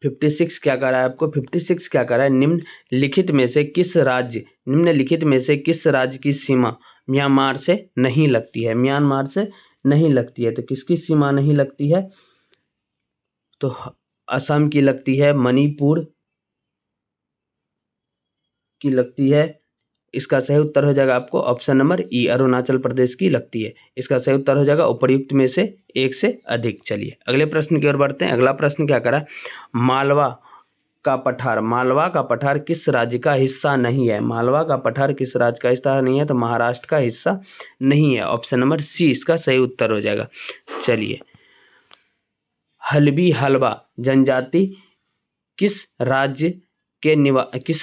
Speaker 1: (56) क्या कह रहा है आपको, 56 क्या कह रहा है, निम्नलिखित में से किस राज्य की सीमा म्यांमार से नहीं लगती है, म्यांमार से नहीं लगती है, तो किसकी सीमा नहीं लगती है, तो असम की लगती है, मणिपुर की लगती है। इसका सही उत्तर हो जाएगा आपको ऑप्शन नंबर ई, अरुणाचल प्रदेश की लगती है। इसका सही उत्तर हो जाएगा उपर्युक्त में से एक से अधिक। चलिए अगले प्रश्न की ओर बढ़ते हैं। अगला प्रश्न क्या करा, मालवा का पठार किस राज्य का हिस्सा नहीं है, मालवा का पठार किस राज्य का हिस्सा नहीं है, तो महाराष्ट्र का हिस्सा नहीं है, ऑप्शन नंबर सी इसका सही उत्तर हो जाएगा। चलिए हल्बी हलवा जनजाति किस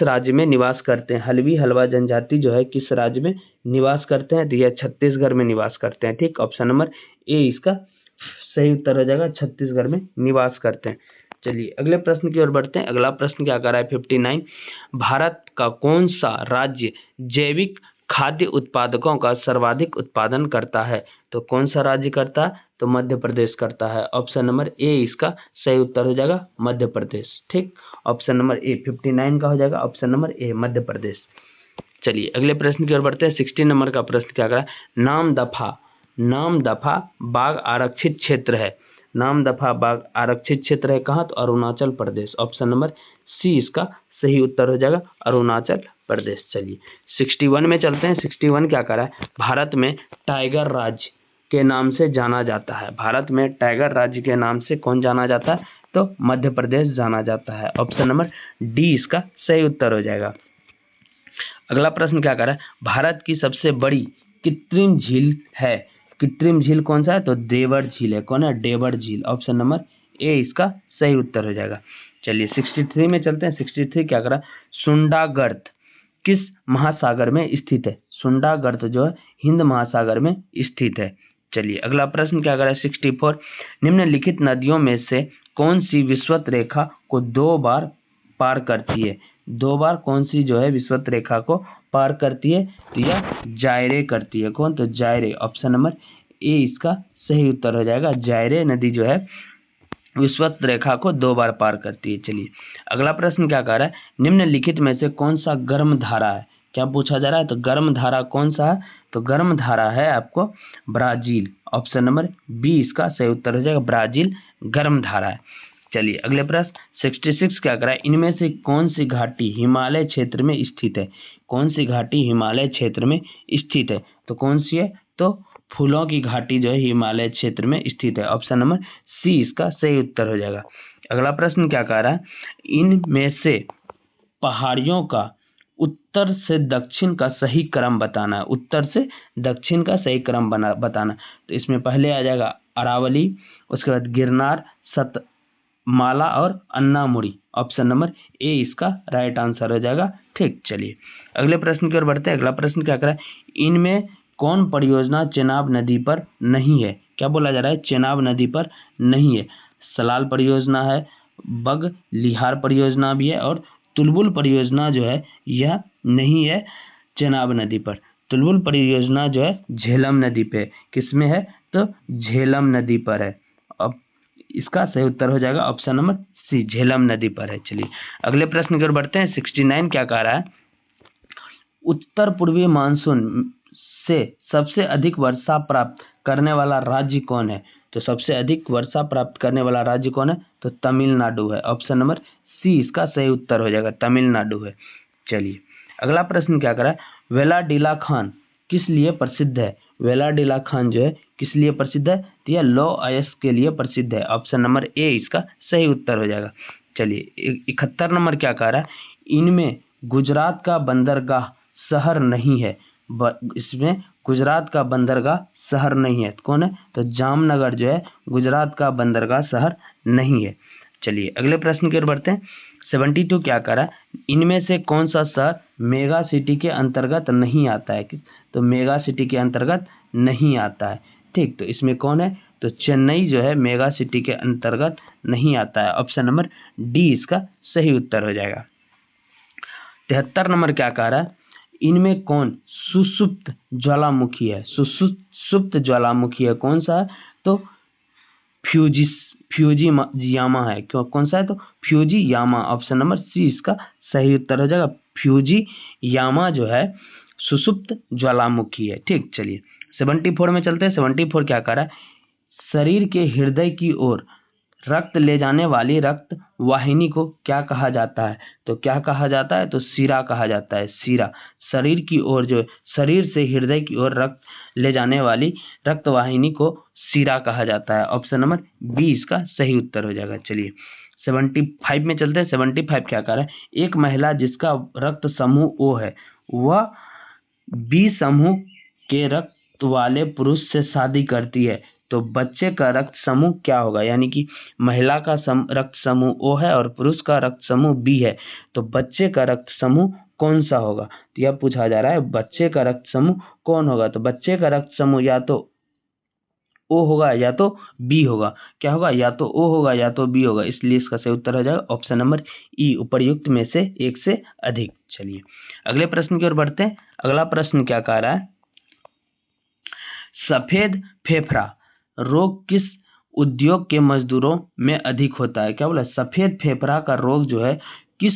Speaker 1: राज्य में निवास करते हैं, हल्बी हलवा जनजाति जो है किस राज्य में निवास करते हैं, तो यह छत्तीसगढ़ में निवास करते हैं, ठीक। ऑप्शन नंबर ए इसका सही उत्तर हो जाएगा, छत्तीसगढ़ में निवास करते हैं। चलिए अगले प्रश्न की ओर बढ़ते हैं। अगला प्रश्न क्या कर रहा है, 59, भारत का कौन सा राज्य जैविक खाद्य उत्पादकों का सर्वाधिक उत्पादन करता है, तो कौन सा राज्य करता है, तो मध्य प्रदेश करता है, ऑप्शन नंबर ए इसका सही उत्तर हो जाएगा, मध्य प्रदेश, ठीक। ऑप्शन नंबर ए 59 का हो जाएगा, ऑप्शन नंबर ए मध्य प्रदेश। चलिए अगले प्रश्न की ओर बढ़ते हैं। 60 नंबर का प्रश्न क्या कर रहा है, नाम दफा बाघ आरक्षित क्षेत्र है, नाम दफा बाघ आरक्षित क्षेत्र है कहाँ, तो Arunachal Pradesh, option number C इसका सही उत्तर हो जाएगा, अरुणाचल प्रदेश। चलिए 61 में चलते हैं। 61 क्या कर रहा है, भारत में टाइगर राज्य के नाम से जाना जाता है? भारत में टाइगर राज्य के नाम से कौन जाना जाता है? तो मध्य प्रदेश जाना जाता है। ऑप्शन नंबर डी इसका सही उत्तर हो जाएगा। अगला प्रश्न क्या कर रहा है? भारत की सबसे बड़ी कृत्रिम झील है। कृत्रिम झील कौन सा है? तो देवर झील है। कौन है? देवर झील। ऑप्शन नंबर ए इसका सही उत्तर हो जाएगा। चलिए 63 में चलते हैं। 63 क्या कर रहा है? सुंडागर्त किस महासागर में स्थित है? सुंडागर्त जो है हिंद महासागर में स्थित है। चलिए अगला प्रश्न क्या कर रहा है? 64 निम्नलिखित नदियों में से कौन सी विषुवत रेखा को 2 बार पार करती है? 2 बार कौन सी जो है विषुवत रेखा को पार करती है? तो यह जायरे करती है। कौन? तो जायरे। ऑप्शन नंबर ए इसका सही उत्तर हो जाएगा। जायरे नदी जो है विषुवत रेखा को 2 बार पार करती है। चलिए अगला प्रश्न क्या कह रहा है? निम्नलिखित में से कौन सा गर्म धारा है? क्या पूछा जा रहा है? तो गर्म धारा कौन सा है? तो गर्म धारा है आपको ब्राजील। ऑप्शन नंबर बी इसका सही उत्तर हो जाएगा। ब्राजील गर्म धारा है। चलिए अगले प्रश्न 66 क्या कर रहा है? इनमें से कौन सी घाटी हिमालय क्षेत्र में स्थित है? कौन सी घाटी हिमालय क्षेत्र में स्थित है? तो कौन सी है? तो फूलों की घाटी जो है हिमालय क्षेत्र में स्थित है। ऑप्शन नंबर सी इसका सही उत्तर हो जाएगा। अगला प्रश्न क्या कह रहा है? इनमें से पहाड़ियों का उत्तर से दक्षिण का सही क्रम बताना है। उत्तर से दक्षिण का सही क्रम बताना। तो इसमें पहले आ जाएगा अरावली, उसके बाद गिरनार, सतमाला और अन्नामुड़ी। ऑप्शन नंबर ए इसका राइट आंसर हो जाएगा। ठीक, चलिए अगले प्रश्न की ओर बढ़ते हैं। अगला प्रश्न क्या कर रहा है? इनमें कौन परियोजना चेनाब नदी पर नहीं है? क्या बोला जा रहा है? चेनाब नदी पर नहीं है। सलाल परियोजना है, बग लिहार परियोजना भी है और तुलबुल परियोजना जो है यह नहीं है चेनाब नदी पर। तुलबुल परियोजना जो है झेलम नदी पे। किसमें है? तो झेलम नदी पर है। अब इसका सही उत्तर हो जाएगा ऑप्शन नंबर सी, झेलम नदी पर है। चलिए अगले प्रश्न की ओर बढ़ते हैं। 69 क्या कह रहा है? उत्तर पूर्वी मानसून से सबसे अधिक वर्षा प्राप्त करने वाला राज्य कौन है? तो सबसे अधिक वर्षा प्राप्त करने वाला राज्य कौन है? तो तमिलनाडु है। ऑप्शन नंबर सी इसका सही उत्तर हो जाएगा। तमिलनाडु है। चलिए अगला प्रश्न क्या कर रहा है? वेलाडिला खान किस लिए प्रसिद्ध है? वेलाडिला खान जो है किस लिए प्रसिद्ध है? तो यह लौह अयस्क के लिए प्रसिद्ध है। ऑप्शन नंबर ए इसका सही उत्तर हो जाएगा। चलिए 71 नंबर क्या कह रहा है? इनमें गुजरात का बंदरगाह शहर नहीं है। इसमें गुजरात का बंदरगाह शहर नहीं है। कौन है? तो जामनगर जो है गुजरात का बंदरगाह शहर नहीं है। चलिए अगले प्रश्न की ओर बढ़ते हैं। 72 क्या कर रहा है? इनमें से कौन सा शहर मेगा सिटी के अंतर्गत नहीं आता है? तो मेगा सिटी के अंतर्गत नहीं आता है। ठीक, तो इसमें कौन है? तो चेन्नई जो है मेगा सिटी के अंतर्गत नहीं आता है। ऑप्शन नंबर डी इसका सही उत्तर हो जाएगा। 73 नंबर क्या कह रहा है? इनमें कौन सुषुप्त ज्वालामुखी है? सुषुप्त ज्वालामुखी है कौन सा है? तो फ्यूजीयामा है। कौन सा है? तो फ्यूजीयामा। ऑप्शन नंबर सी इसका सही उत्तर हो जाएगा। फ्यूजीयामा जो है सुषुप्त ज्वालामुखी है। ठीक, चलिए 74 में चलते हैं। 74 क्या कर रहा है? शरीर के हृदय की ओर रक्त ले जाने वाली रक्त वाहिनी को क्या कहा जाता है? तो क्या कहा जाता है? तो शिरा कहा जाता है। शिरा। शरीर की ओर जो शरीर से हृदय की ओर रक्त ले जाने वाली रक्त वाहिनी को शिरा कहा जाता है। ऑप्शन नंबर बी इसका सही उत्तर हो जाएगा। चलिए 75 में चलते हैं। 75 क्या कर रहा है? एक महिला जिसका रक्त समूह ओ है वह बी समूह के रक्त वाले पुरुष से शादी करती है तो बच्चे का रक्त समूह क्या होगा? यानी कि महिला का रक्त समूह ओ है और पुरुष का रक्त समूह बी है, तो बच्चे का रक्त समूह कौन सा होगा? तो यह पूछा जा रहा है बच्चे का रक्त समूह कौन होगा? तो बच्चे का रक्त समूह या तो ओ होगा या तो बी होगा। क्या होगा? या तो ओ होगा या तो बी होगा। इसलिए इसका सही उत्तर हो जाएगा ऑप्शन नंबर ई, उपर्युक्त में से एक से अधिक। चलिए अगले प्रश्न की ओर बढ़ते हैं। अगला प्रश्न क्या कह रहा है? सफेद फेफड़ा रोग किस उद्योग के मजदूरों में अधिक होता है? क्या बोला? सफेद फेफड़ा का रोग जो है किस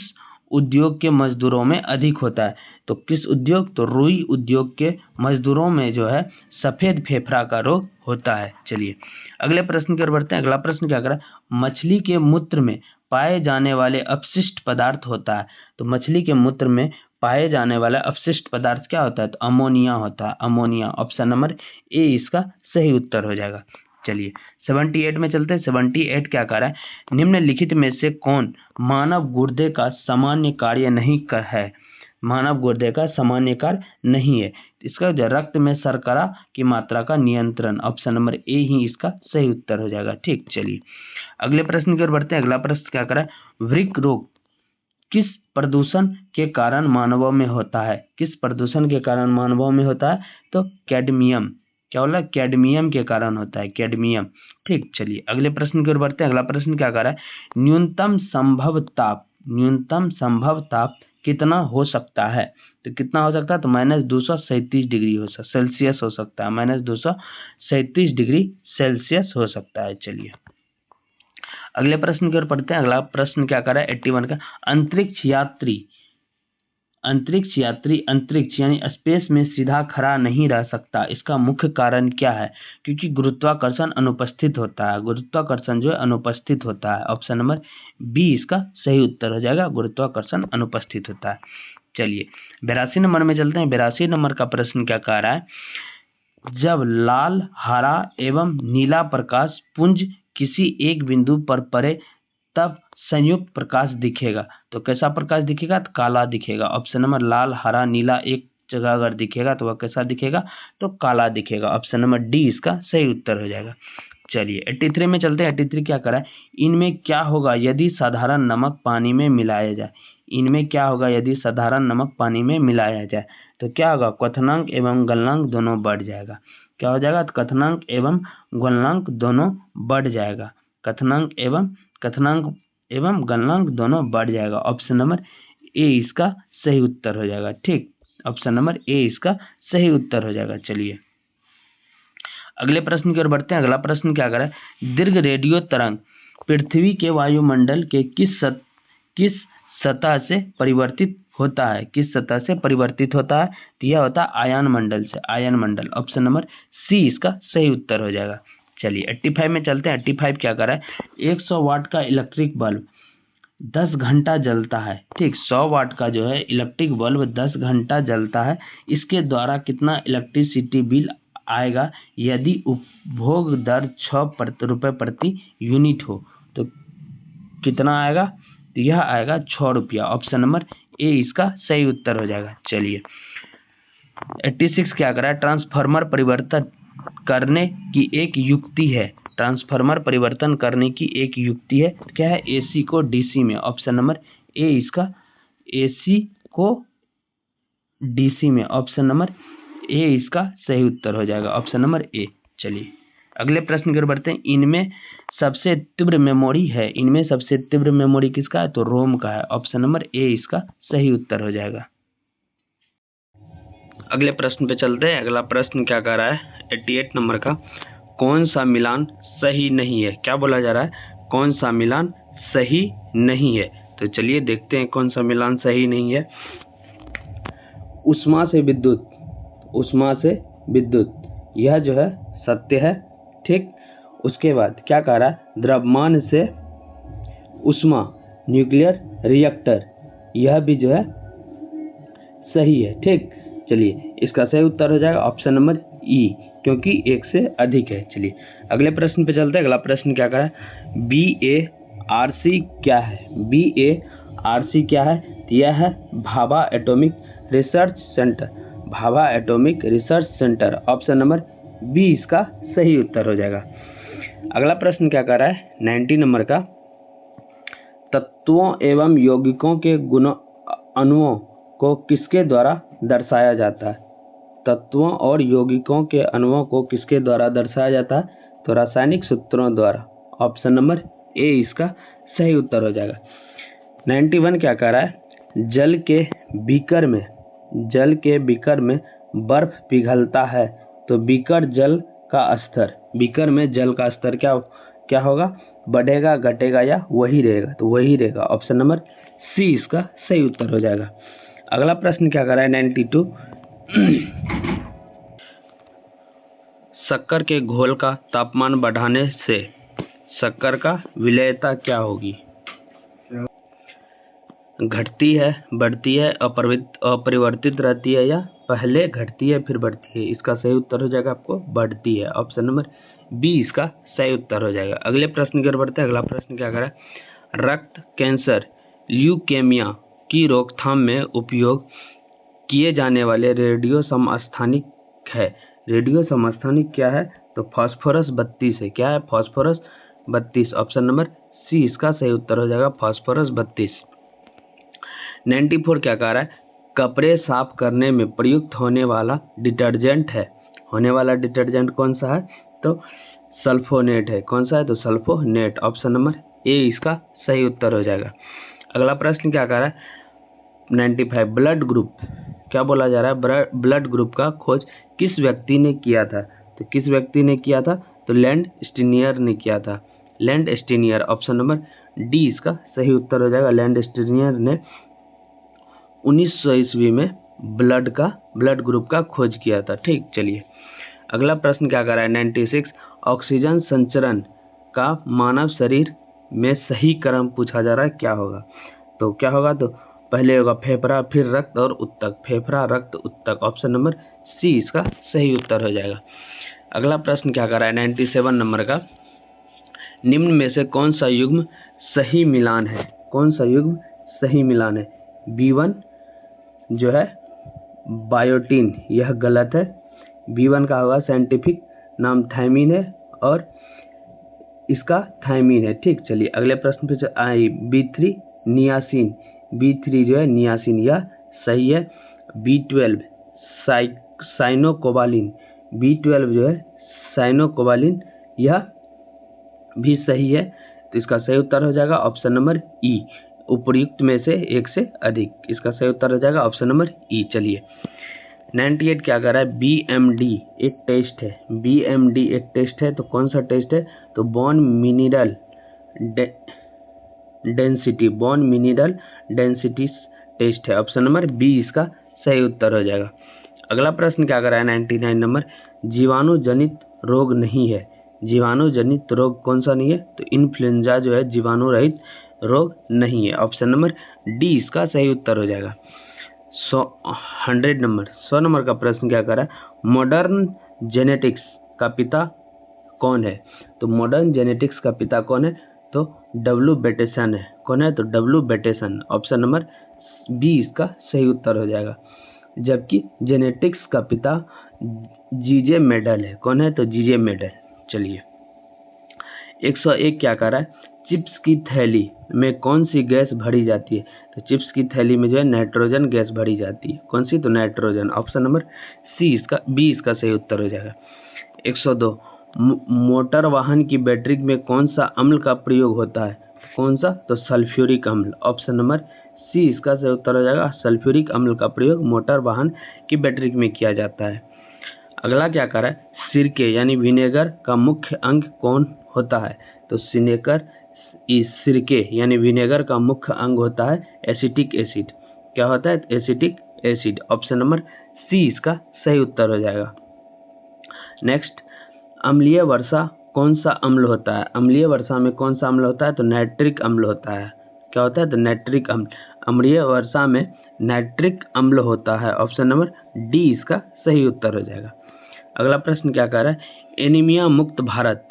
Speaker 1: उद्योग के मजदूरों में अधिक होता है? तो किस उद्योग? तो रुई उद्योग के मजदूरों में जो है सफेद फेफड़ा का रोग होता है। चलिए अगले प्रश्न की ओर बढ़ते हैं। अगला प्रश्न क्या कर रहा है? मछली के मूत्र में पाए जाने वाले अपशिष्ट पदार्थ होता है। तो मछली के मूत्र में पाए जाने वाला अपशिष्ट पदार्थ क्या होता है? तो अमोनिया होता है, अमोनिया। ऑप्शन नंबर ए इसका सही उत्तर हो जाएगा। चलिए 78 में चलते हैं। 78 क्या कह रहा है? निम्नलिखित में से कौन मानव गुर्दे का सामान्य कार्य नहीं है? मानव गुर्दे का सामान्य कार्य नहीं है। इसका रक्त में शर्करा की मात्रा का नियंत्रण। ऑप्शन नंबर ए ही इसका सही उत्तर हो जाएगा। ठीक, चलिए अगले प्रश्न की ओर बढ़ते हैं। अगला प्रश्न क्या कर रहा है? वृक्क रोग किस प्रदूषण के कारण मानवों में होता है? किस प्रदूषण के कारण मानवों में होता है? तो कैडमियम। क्या बोला? कैडमियम के कारण होता है, कैडमियम। ठीक, चलिए अगले प्रश्न की ओर बढ़ते हैं। अगला प्रश्न क्या कर रहा है? न्यूनतम संभव ताप कितना हो सकता है? तो कितना हो सकता है? तो -237 डिग्री सेल्सियस हो सकता है। -237 डिग्री सेल्सियस हो सकता है। चलिए अगले प्रश्न की ओर पढ़ते हैं। अगला प्रश्न क्या कर रहा है? 81 का, अंतरिक्ष यात्री अंतरिक्ष यानी स्पेस में सीधा खड़ा नहीं रह सकता। इसका मुख्य कारण क्या है? क्योंकि गुरुत्वाकर्षण अनुपस्थित होता है। गुरुत्वाकर्षण जो है अनुपस्थित होता है। ऑप्शन नंबर बी इसका सही उत्तर हो जाएगा, गुरुत्वाकर्षण अनुपस्थित होता है। चलिए 82 नंबर में चलते हैं। 82 नंबर का प्रश्न क्या कह रहा है? जब लाल, हरा एवं नीला प्रकाश पुंज किसी एक बिंदु पर पड़े तब संयुक्त प्रकाश दिखेगा। तो कैसा प्रकाश दिखेगा? तो काला दिखेगा। ऑप्शन नंबर लाल, हरा, नीला एक जगह अगर दिखेगा तो वह कैसा दिखेगा? तो काला दिखेगा। ऑप्शन नंबर डी इसका सही उत्तर हो जाएगा। चलिए 83 में चलते हैं। 83 क्या करा है? इनमें क्या होगा यदि साधारण नमक पानी में मिलाया जाए? इनमें क्या होगा यदि साधारण नमक पानी में मिलाया जाए? तो क्या होगा? क्वथनांक एवं गलनांक दोनों बढ़ जाएगा। क्या हो जाएगा? तो क्वथनांक एवं गलनांक दोनों बढ़ जाएगा। क्वथनांक एवं गलनांक दोनों बढ़ जाएगा। ऑप्शन नंबर ए इसका सही उत्तर हो जाएगा। ठीक, ऑप्शन नंबर ए इसका सही उत्तर हो जाएगा। चलिए अगले प्रश्न की ओर बढ़ते हैं। अगला प्रश्न क्या कर रहा है? दीर्घ रेडियो तरंग पृथ्वी के वायुमंडल के किस सतह से परिवर्तित होता है? किस सतह से परिवर्तित होता है? तो यह होता है आयन मंडल से, आयन मंडल। ऑप्शन नंबर सी इसका सही उत्तर हो जाएगा। चलिए 85 में चलते हैं। 85 क्या कर रहा है? 100 वाट का इलेक्ट्रिक बल्ब 10 घंटा जलता है। ठीक, 100 वाट का जो है इलेक्ट्रिक बल्ब 10 घंटा जलता है। इसके द्वारा कितना इलेक्ट्रिसिटी बिल आएगा यदि उपभोग दर 6 रुपये प्रति यूनिट हो? तो कितना आएगा? तो यह आएगा 6 रुपया। ऑप्शन नंबर ए इसका सही उत्तर हो जाएगा। चलिए 86 क्या कर रहा है? ट्रांसफार्मर परिवर्तन करने की एक युक्ति है। ट्रांसफार्मर परिवर्तन करने की एक युक्ति है। क्या है? एसी को डीसी में। ऑप्शन नंबर ए इसका एसी को डीसी में। ऑप्शन नंबर ए इसका सही उत्तर हो जाएगा। ऑप्शन नंबर ए। चलिए अगले प्रश्न की ओर बढ़ते हैं। इनमें सबसे तीव्र मेमोरी है। इनमें सबसे तीव्र मेमोरी किसका है? तो रोम का है। ऑप्शन नंबर ए इसका सही उत्तर हो जाएगा। अगले प्रश्न पे चलते हैं। अगला प्रश्न क्या कह रहा है? 88 नंबर का, कौन सा मिलान सही नहीं है? क्या बोला जा रहा है? कौन सा मिलान सही नहीं है? तो चलिए देखते हैं कौन सा मिलान सही नहीं है। उष्मा से विद्युत यह जो है सत्य है। ठीक, उसके बाद क्या कह रहा है? द्रव्यमान से उष्मा न्यूक्लियर रिएक्टर यह भी जो है सही है। ठीक, चलिए इसका सही उत्तर हो जाएगा ऑप्शन नंबर ई, क्योंकि एक से अधिक है। चलिए अगले प्रश्न पे चलते हैं। अगला प्रश्न क्या कह रहा है? BARC क्या है? BARC क्या है? यह है Bhabha atomic research centre. Bhabha atomic research centre. Option number B इसका सही उत्तर हो जाएगा। अगला प्रश्न क्या कह रहा है? 90 नंबर का, तत्वों एवं यौगिकों के अणुओं को किसके द्वारा दर्शाया जाता है? तत्वों और यौगिकों के अणुओं को किसके द्वारा दर्शाया जाता है? तो रासायनिक सूत्रों द्वारा। ऑप्शन नंबर ए इसका सही उत्तर हो जाएगा। 91 क्या कह रहा है? जल के बीकर में बर्फ पिघलता है तो बीकर में जल का स्तर क्या होगा? बढ़ेगा, घटेगा या वही रहेगा? तो वही रहेगा। ऑप्शन नंबर सी इसका सही उत्तर हो जाएगा। अगला प्रश्न क्या कर रहा है? 92 शक्कर के घोल का तापमान बढ़ाने से शक्कर का विलयता क्या होगी? घटती है, बढ़ती है, अपरिवर्तित रहती है, या पहले घटती है फिर बढ़ती है? इसका सही उत्तर हो जाएगा आपको बढ़ती है। ऑप्शन नंबर बी इसका सही उत्तर हो जाएगा। अगले प्रश्न की ओर बढ़ते हैं। अगला प्रश्न क्या कह रहा है? रक्त कैंसर, ल्यूकेमिया की रोकथाम में उपयोग किए जाने वाले रेडियो समस्थानिक है। रेडियो समस्थानिक क्या है? तो फास्फोरस 32 है। क्या है? फास्फोरस 32। ऑप्शन नंबर सी इसका सही उत्तर हो जाएगा, फास्फोरस 32। 94 क्या कह रहा है? कपड़े साफ करने में प्रयुक्त होने वाला डिटर्जेंट है। होने वाला डिटर्जेंट कौन सा है? तो सल्फोनेट है। कौन सा है? तो सल्फोनेट। ऑप्शन नंबर ए इसका सही उत्तर हो जाएगा। अगला प्रश्न क्या कह रहा है? 95 ब्लड ग्रुप, क्या बोला जा रहा है? ब्लड ग्रुप का खोज किस व्यक्ति ने किया था? तो किस व्यक्ति ने किया था? तो लैंड स्टीनियर ने किया था। लैंड स्टीनियर। ऑप्शन नंबर डी इसका सही उत्तर हो जाएगा। लैंड स्टीनियर ने 1900 ईस्वी में ब्लड ग्रुप का खोज किया था। ठीक, चलिए अगला प्रश्न क्या कर रहा है? 96 ऑक्सीजन संचरण का मानव शरीर में सही क्रम पूछा जा रहा है, क्या होगा? तो क्या होगा? तो पहले होगा फेफड़ा, फिर रक्त और उत्तक। फेफड़ा, रक्त, उत्तक। ऑप्शन नंबर सी इसका सही उत्तर हो जाएगा। अगला प्रश्न क्या कर रहा है? 97 नंबर का, निम्न में से कौन सा युग्म सही मिलान है? कौन सा युग्म सही मिलान है? B1 जो है बायोटीन, यह गलत है। B1 का होगा साइंटिफिक नाम थायमीन है और इसका थायमीन है। ठीक, चलिए अगले प्रश्न पे आई। B3 नियासिन, B3 जो है नियासिन, यह सही है। B12 साइनोकोबालिन, B12 जो है साइनोकोबालिन, यह भी सही है। तो इसका सही उत्तर हो जाएगा ऑप्शन नंबर ई, उपयुक्त में से एक से अधिक। इसका सही उत्तर हो जाएगा ऑप्शन नंबर ई। चलिए 98 क्या कर रहा है? BMD एक टेस्ट है। BMD एक टेस्ट है, तो कौन सा टेस्ट है? तो bone mineral density, bone mineral density test है। ऑप्शन नंबर बी इसका सही उत्तर हो जाएगा। अगला प्रश्न क्या कर रहा है? 99 नंबर, जीवाणु जनित रोग नहीं है। जीवाणु जनित रोग कौन सा नहीं है? तो इन्फ्लुएंजा जो है जीवाणु रहित रोग नहीं है। ऑप्शन नंबर डी इसका सही उत्तर हो जाएगा। 100 नंबर का प्रश्न क्या कर रहा है? मॉडर्न जेनेटिक्स का पिता कौन है? तो मॉडर्न जेनेटिक्स का पिता कौन है? तो डब्ल्यू बेटेसन है। कौन है? तो W Bateson. Option number B इसका सही उत्तर हो जाएगा। जबकि जेनेटिक्स का पिता जीजे मेडल है। कौन है? तो जीजे मेडल। चलिए 101 क्या कर रहा है? चिप्स की थैली में कौन सी गैस भरी जाती है? तो चिप्स की थैली में जो है नाइट्रोजन गैस भरी जाती है। कौन सी? तो नाइट्रोजन। ऑप्शन नंबर सी इसका बी इसका सही उत्तर हो जाएगा। 102 मोटर वाहन की बैटरी में कौन सा अम्ल का प्रयोग होता है? कौन सा? तो सल्फ्यूरिक अम्ल। ऑप्शन नंबर सी इसका सही उत्तर हो जाएगा। सल्फ्यूरिक अम्ल का प्रयोग मोटर वाहन की बैटरी में किया जाता है। अगला क्या कर रहा है? सिरके यानी विनेगर का मुख्य अंग कौन होता है? तो सिरके यानी विनेगर का मुख्य अंग होता है एसिटिक एसिड। क्या होता है? Acetic acid. Option number C इसका सही उत्तर हो जाएगा। नेक्स्ट, अम्लीय वर्षा कौन सा अम्ल होता है? अम्लीय वर्षा में कौन सा अम्ल होता है? तो नाइट्रिक अम्ल होता है। क्या होता है? तो नाइट्रिक अम्ल। अम्लीय वर्षा में नाइट्रिक अम्ल होता है। ऑप्शन नंबर डी इसका सही उत्तर हो जाएगा। अगला प्रश्न क्या कह रहा है? एनीमिया मुक्त भारत,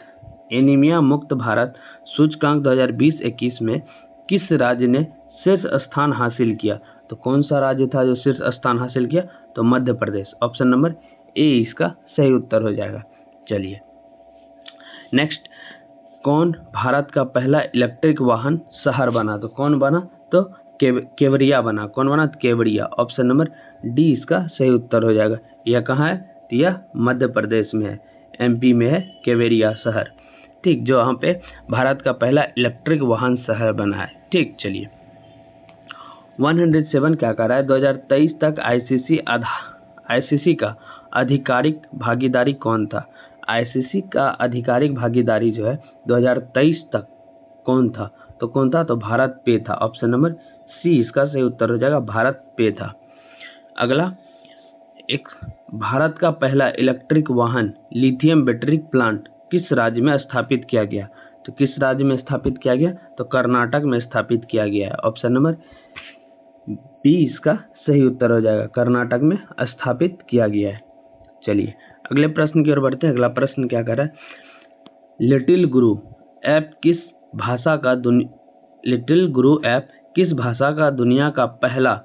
Speaker 1: एनीमिया मुक्त भारत सूचकांक 2020-21 में किस राज्य ने शीर्ष स्थान हासिल किया? तो कौन सा राज्य था जो शीर्ष स्थान हासिल किया? तो Madhya Pradesh. Option number A इसका सही उत्तर हो जाएगा। चलिए नेक्स्ट, कौन भारत का पहला इलेक्ट्रिक वाहन शहर बना? तो कौन बना? तो केवड़िया बना। कौन बना? केवड़िया। ऑप्शन नंबर डी इसका सही उत्तर हो जाएगा। यह कहाँ है? तो यह मध्य प्रदेश में है, MP में है केवड़िया शहर। ठीक, जो यहाँ पे भारत का पहला इलेक्ट्रिक वाहन शहर बना है। ठीक, चलिए 107 क्या कर रहा है? 2023 तक ICC का आधिकारिक भागीदारी कौन था? ICC का आधिकारिक भागीदारी जो है 2023 तक कौन था? तो कौन था? तो भारत पे था। ऑप्शन नंबर सी इसका सही उत्तर हो जाएगा, भारत पे था। अगला, एक भारत का पहला इलेक्ट्रिक वाहन लिथियम बैटरी प्लांट किस राज्य में स्थापित किया गया? तो किस राज्य में स्थापित किया गया? तो कर्नाटक में स्थापित किया गया है। ऑप्शन नंबर पी इसका सही उत्तर हो जाएगा, कर्नाटक में स्थापित किया गया है। चलिए अगले प्रश्न की ओर बढ़ते हैं। अगला प्रश्न क्या कर रहा है, लिटिल गुरु ऐप किस भाषा का दुनिया का पहला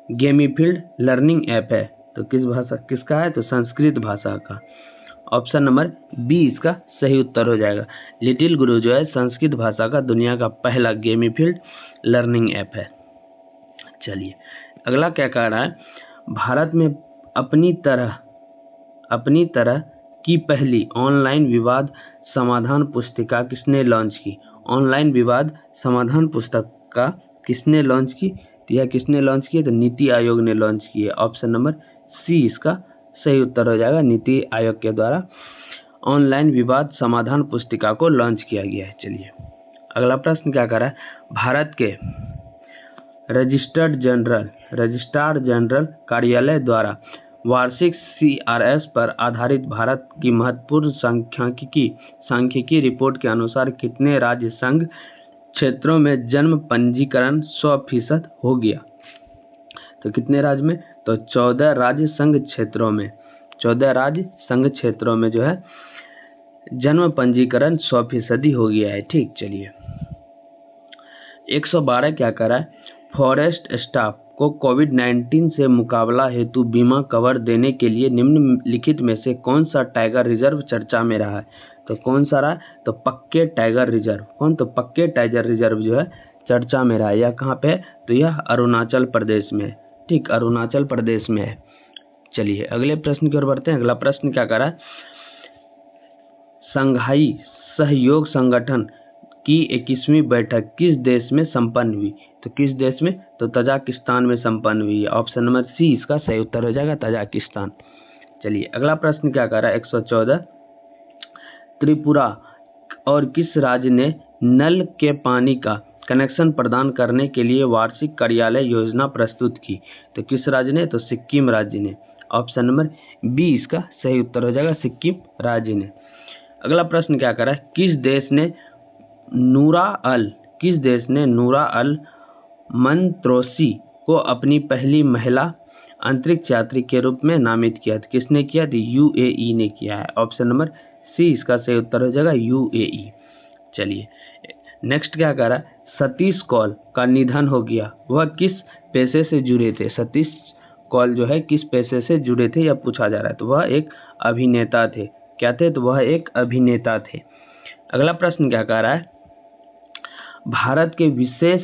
Speaker 1: गेमिफाइड लर्निंग ऐप है? तो किसका है? तो संस्कृत भाषा का। ऑप्शन नंबर बी इसका सही उत्तर हो जाएगा। लिटिल गुरु जो है संस्कृत भाषा का दुनिया का पहला गेमिफाइड लर्निंग ऐप है। चलिए अगला क्या कह रहा है, भारत में अपनी तरह की पहली ऑनलाइन विवाद समाधान पुस्तिका किसने लॉन्च की? ऑनलाइन विवाद समाधान पुस्तिका किसने लॉन्च की? तो यह किसने लॉन्च की है? तो नीति आयोग ने लॉन्च की है। ऑप्शन नंबर सी इसका सही उत्तर हो जाएगा। नीति आयोग के द्वारा ऑनलाइन विवाद समाधान पुस्तिका को लॉन्च किया गया है। चलिए अगला प्रश्न क्या कर रहा है, भारत के रजिस्ट्रार जनरल कार्यालय द्वारा वार्षिक CRS पर आधारित भारत की महत्वपूर्ण सांख्यिकी रिपोर्ट के अनुसार कितने राज्य संघ क्षेत्रों में जन्म पंजीकरण 100% हो गया? तो कितने राज्य में? तो 14 राज्य संघ क्षेत्रों में जो है जन्म पंजीकरण 100% हो गया है। ठीक, चलिए 112 क्या कर रहा है, फॉरेस्ट स्टाफ को कोविड-19 से मुकाबला हेतु बीमा कवर देने के लिए निम्नलिखित में से कौन सा टाइगर रिजर्व चर्चा में रहा है? तो कौन सा रहा? तो पक्के टाइगर रिजर्व। पक्के टाइगर रिजर्व जो है चर्चा में रहा है। यह कहाँ पे है? तो यह अरुणाचल प्रदेश में है। ठीक, अरुणाचल प्रदेश में है। चलिए अगले प्रश्न की ओर बढ़ते हैं। अगला प्रश्न क्या कर रहा है, संघाई सहयोग संगठन की 21वीं बैठक किस देश में संपन्न हुई? तो किस देश में? तो तजाकिस्तान में संपन्न हुई है। ऑप्शन नंबर सी इसका सही उत्तर हो जाएगा, तजाकिस्तान। चलिए अगला प्रश्न क्या कर रहा है, 114 त्रिपुरा और किस राज्य ने नल के पानी का कनेक्शन प्रदान करने के लिए वार्षिक कार्यालय योजना प्रस्तुत की? तो किस राज्य ने? तो सिक्किम राज्य ने। ऑप्शन नंबर बी इसका सही उत्तर हो जाएगा, सिक्किम राज्य ने। अगला प्रश्न क्या कर रहा है, किस देश ने नूरा अल मंत्रोसी को अपनी पहली महिला अंतरिक्ष यात्री के रूप में नामित किया? तो किसने किया? तो UAE ने किया है। ऑप्शन नंबर सी इसका सही उत्तर हो जाएगा, UAE। चलिए नेक्स्ट क्या कर रहा है, सतीश कौल का निधन हो गया, वह किस पेशे से जुड़े थे? सतीश कौल जो है किस पेशे से जुड़े थे यह पूछा जा रहा है। तो वह एक अभिनेता थे। क्या थे? तो वह एक अभिनेता थे। अगला प्रश्न क्या कह रहा है, भारत के विशेष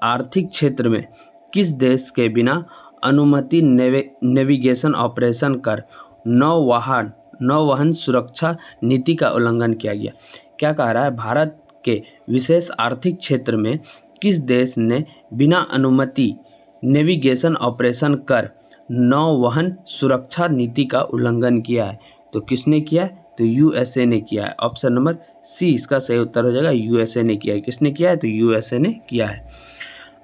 Speaker 1: आर्थिक क्षेत्र में किस देश के बिना अनुमति नेविगेशन ऑपरेशन कर नौवहन सुरक्षा नीति का उल्लंघन किया गया? क्या कह रहा है, भारत के विशेष आर्थिक क्षेत्र में किस देश ने बिना अनुमति नेविगेशन ऑपरेशन कर नौवहन सुरक्षा नीति का उल्लंघन किया है? तो किसने किया है? तो USA ने किया है। ऑप्शन नंबर सी इसका सही उत्तर हो जाएगा, USA ने किया है। किसने किया है? तो USA ने किया है।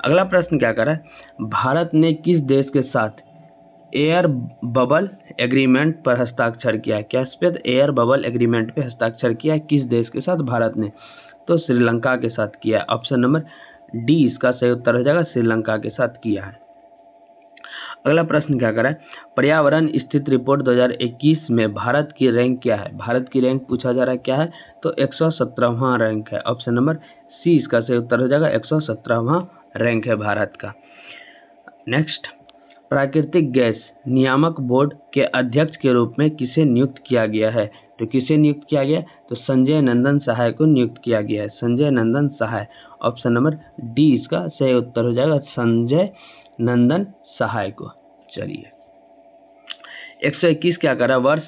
Speaker 1: अगला प्रश्न क्या कर रहा है, भारत ने किस देश के साथ एयर बबल एग्रीमेंट पर हस्ताक्षर किया है? क्या एयर बबल एग्रीमेंट पे हस्ताक्षर किया है? किस देश के साथ भारत ने? तो श्रीलंका के साथ किया है। ऑप्शन नंबर डी इसका सही उत्तर हो जाएगा, श्रीलंका के साथ किया है। अगला प्रश्न क्या कर रहा है, पर्यावरण स्थिति रिपोर्ट 2021 में भारत की रैंक क्या है? भारत की रैंक पूछा जा रहा है, क्या है? तो 117वां रैंक है। ऑप्शन नंबर सी इसका सही उत्तर हो जाएगा, 117वां रैंक है भारत का। नेक्स्ट, प्राकृतिक गैस नियामक बोर्ड के अध्यक्ष के रूप में किसे नियुक्त किया गया है? तो किसे नियुक्त किया गया? तो संजय नंदन सहाय को नियुक्त किया गया है, संजय नंदन सहाय। ऑप्शन नंबर डी इसका सही उत्तर हो जाएगा, संजय नंदन सहाय को। चलिए 121 क्या कर रहा है, वर्ष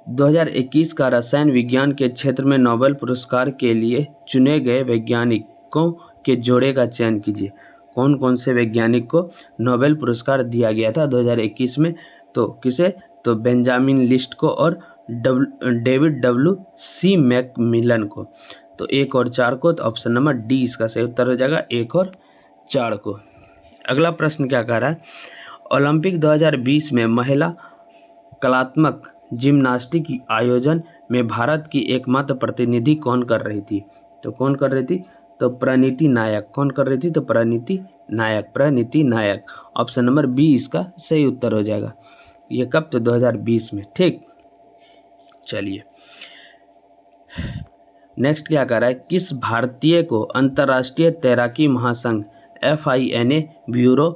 Speaker 1: 2021 का रसायन विज्ञान के क्षेत्र में नोबेल पुरस्कार के लिए चुने गए वैज्ञानिकों के जोड़े का चयन कीजिए। कौन कौन से वैज्ञानिक को नोबेल पुरस्कार दिया गया था 2021 में? तो किसे? तो बेंजामिन लिस्ट को और डेविड WC मैकमिलन को। तो 1 और 4 को। तो ऑप्शन नंबर डी इसका सही उत्तर हो जाएगा, 1 और 4 को। अगला प्रश्न क्या कह रहा है, ओलंपिक 2020 में महिला कलात्मक जिम्नास्टिक आयोजन में भारत की एकमात्र प्रतिनिधि कौन कर रही थी? तो कौन कर रही थी? तो प्रणीति नायक। कौन कर रही थी? तो प्रणीति नायक। ऑप्शन नंबर बी इसका सही उत्तर हो जाएगा। ये कब? तो 2020 में। ठीक, चलिए नेक्स्ट क्या कर रहा है? किस भारतीय को अंतर्राष्ट्रीय तैराकी महासंघ FINA ब्यूरो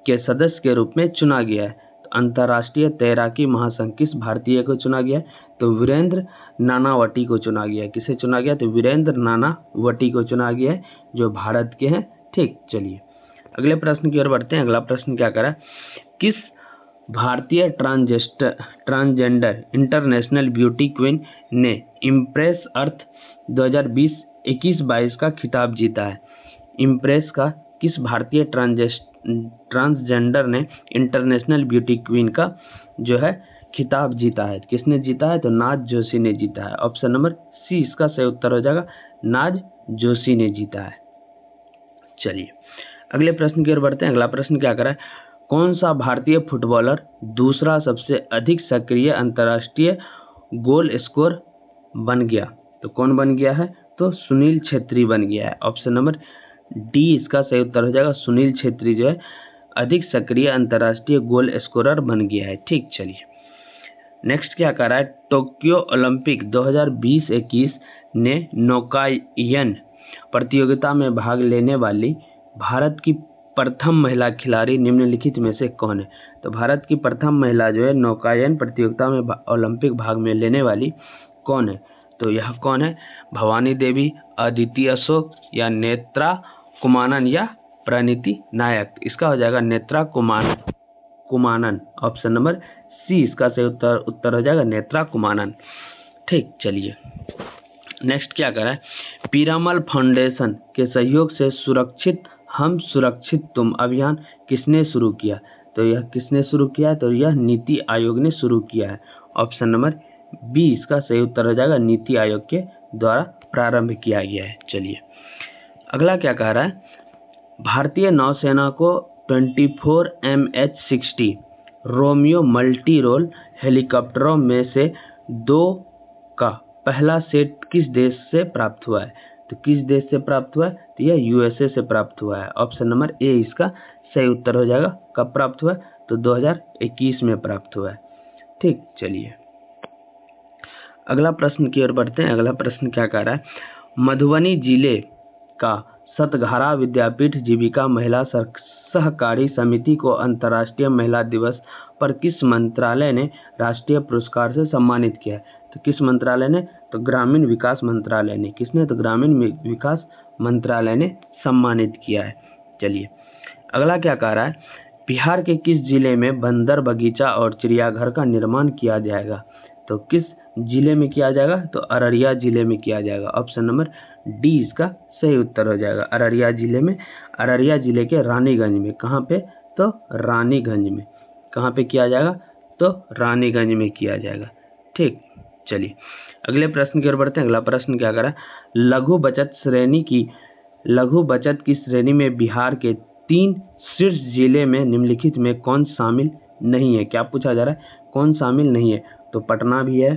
Speaker 1: के सदस्य के रूप में चुना गया है? तो अंतर्राष्ट्रीय तैराकी महासंघ किस भारतीय को चुना गया है? तो वीरेंद्र नानावटी को चुना गया है। किसे चुना गया? तो वीरेंद्र नानावटी को चुना गया है, जो भारत के हैं। ठीक, चलिए अगले प्रश्न की ओर बढ़ते हैं। अगला प्रश्न क्या कर रहा है? किस भारतीय ट्रांसजेंडर इंटरनेशनल ब्यूटी क्वीन ने इम्प्रेस अर्थ 2020-21-22 का खिताब जीता है? इम्प्रेस का किस भारतीय ट्रांसजेंडर ने इंटरनेशनल ब्यूटी क्वीन का जो है खिताब जीता है? किसने जीता है? तो नाज जोशी ने जीता है। ऑप्शन नंबर सी इसका सही उत्तर हो जाएगा, नाज जोशी ने जीता है। चलिए अगले प्रश्न की ओर बढ़ते हैं। अगला प्रश्न क्या कर रहा है? कौन सा भारतीय फुटबॉलर दूसरा सबसे अधिक सक्रिय अंतर्राष्ट्रीय गोल स्कोर बन गया? तो कौन बन गया है? तो सुनील छेत्री बन गया है। ऑप्शन नंबर डी इसका सही उत्तर हो जाएगा, सुनील छेत्री जो है अधिक सक्रिय अंतर्राष्ट्रीय गोल स्कोरर बन गया है। ठीक, चलिए नेक्स्ट क्या कर रहा है? टोक्यो ओलंपिक 2020-21 ने नौकायन प्रतियोगिता में भाग लेने वाली भारत की प्रथम महिला खिलाड़ी निम्नलिखित में से कौन है? तो भारत की प्रथम महिला जो है नौकायन प्रतियोगिता में ओलंपिक भाग में लेने वाली कौन है? तो यह कौन है? भवानी देवी, अदिति अशोक, या नेत्रा कुमानन, या प्रणीति नायक? इसका हो जाएगा Netra Kumanan. Option number C इसका सही उत्तर हो जाएगा, नेत्रा कुमानन। ठीक, चलिए नेक्स्ट क्या कर रहा है? पीरामल फाउंडेशन के सहयोग से सुरक्षित हम सुरक्षित तुम अभियान किसने शुरू किया? तो यह किसने शुरू किया है? तो यह नीति आयोग ने शुरू किया है। ऑप्शन नंबर बी इसका सही उत्तर हो जाएगा, नीति आयोग के द्वारा प्रारंभ किया गया है। चलिए अगला क्या कह रहा है? भारतीय नौसेना को 24 MH-60 रोमियो मल्टी रोल हेलीकॉप्टरों में से 2 का पहला सेट किस देश से प्राप्त हुआ है? तो किस देश से प्राप्त हुआ है? तो यह USA से प्राप्त हुआ है। ऑप्शन नंबर ए इसका सही उत्तर हो जाएगा। कब प्राप्त हुआ है? तो 2021 में प्राप्त हुआ है। ठीक, चलिए अगला प्रश्न की ओर बढ़ते हैं। अगला प्रश्न क्या कह रहा है? मधुबनी जिले का सतघारा विद्यापीठ जीविका महिला सहकारी समिति को अंतर्राष्ट्रीय महिला दिवस पर किस मंत्रालय ने राष्ट्रीय पुरस्कार से सम्मानित किया है? तो किस मंत्रालय ने? तो ग्रामीण विकास मंत्रालय ने। किसने? तो ग्रामीण विकास मंत्रालय ने सम्मानित किया है। चलिए अगला क्या कह रहा है? बिहार के किस जिले में बंदर बगीचा और चिड़ियाघर का निर्माण किया जाएगा? तो किस जिले में किया जाएगा? तो अररिया जिले में किया जाएगा। ऑप्शन नंबर डी इसका सही उत्तर हो जाएगा, अररिया जिले में। अररिया जिले के रानीगंज में। कहाँ पे? तो रानीगंज में। कहाँ पे किया जाएगा? तो रानीगंज में किया जाएगा। ठीक, चलिए अगले प्रश्न की ओर बढ़ते हैं। अगला प्रश्न क्या कर रहा है? लघु बचत की श्रेणी में बिहार के 3 शीर्ष जिले में निम्नलिखित में कौन शामिल नहीं है? क्या पूछा जा रहा है? कौन शामिल नहीं है? तो पटना भी है,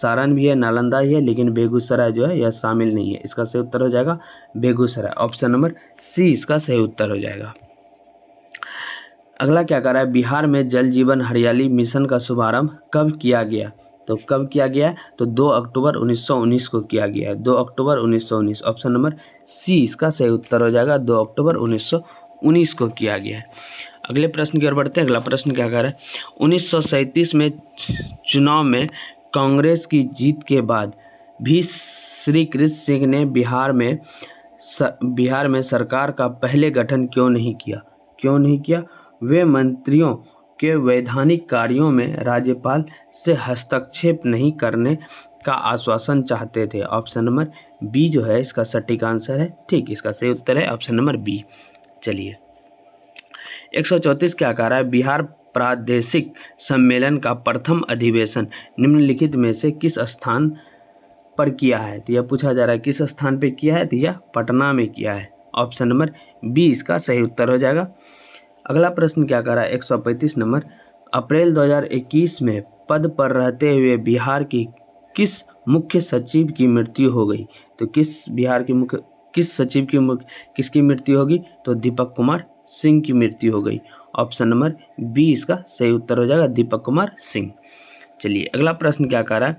Speaker 1: सारण भी है, नालंदा भी है, लेकिन बेगूसराय जो है यह शामिल नहीं है। इसका सही उत्तर हो जाएगा बेगूसराय। ऑप्शन नंबर सी इसका सही उत्तर हो जाएगा। अगला क्या कर रहा है? बिहार में जल जीवन हरियाली मिशन का शुभारंभ कब किया गया? तो कब किया गया? तो 2 अक्टूबर 1919 को किया गया है। 2 अक्टूबर 1919। ऑप्शन नंबर सी इसका सही उत्तर हो जाएगा, 2 अक्टूबर 1919 को किया गया है। अगले प्रश्न की ओर बढ़ते हैं। अगला प्रश्न क्या कर रहा है? 1937 में चुनाव में कांग्रेस की जीत के बाद भी श्री कृष्ण सिंह ने बिहार में सरकार का पहले गठन क्यों नहीं किया? क्यों नहीं किया? वे मंत्रियों के वैधानिक कार्यों में राज्यपाल से हस्तक्षेप नहीं करने का आश्वासन चाहते थे। ऑप्शन नंबर बी जो है इसका सटीक आंसर है। ठीक, इसका सही उत्तर है ऑप्शन नंबर बी। चलिए 134 क्या कह रहा है? बिहार प्रादेशिक सम्मेलन का प्रथम अधिवेशन निम्नलिखित में से किस स्थान पर किया है? तो यह पूछा जा रहा है किस स्थान पे किया है? तो यह पटना में किया है। ऑप्शन नंबर बी इसका सही उत्तर हो जाएगा। अगला प्रश्न क्या कर रहा है? 135 नंबर, अप्रैल 2021 में पद पर रहते हुए बिहार की किस मुख्य सचिव की मृत्यु हो गई? तो किस बिहार के किस सचिव की किसकी मृत्यु होगी? तो दीपक कुमार सिंह की मृत्यु हो गई। ऑप्शन नंबर बी इसका सही उत्तर हो जाएगा, दीपक कुमार सिंह। चलिए अगला प्रश्न क्या कह रहा है,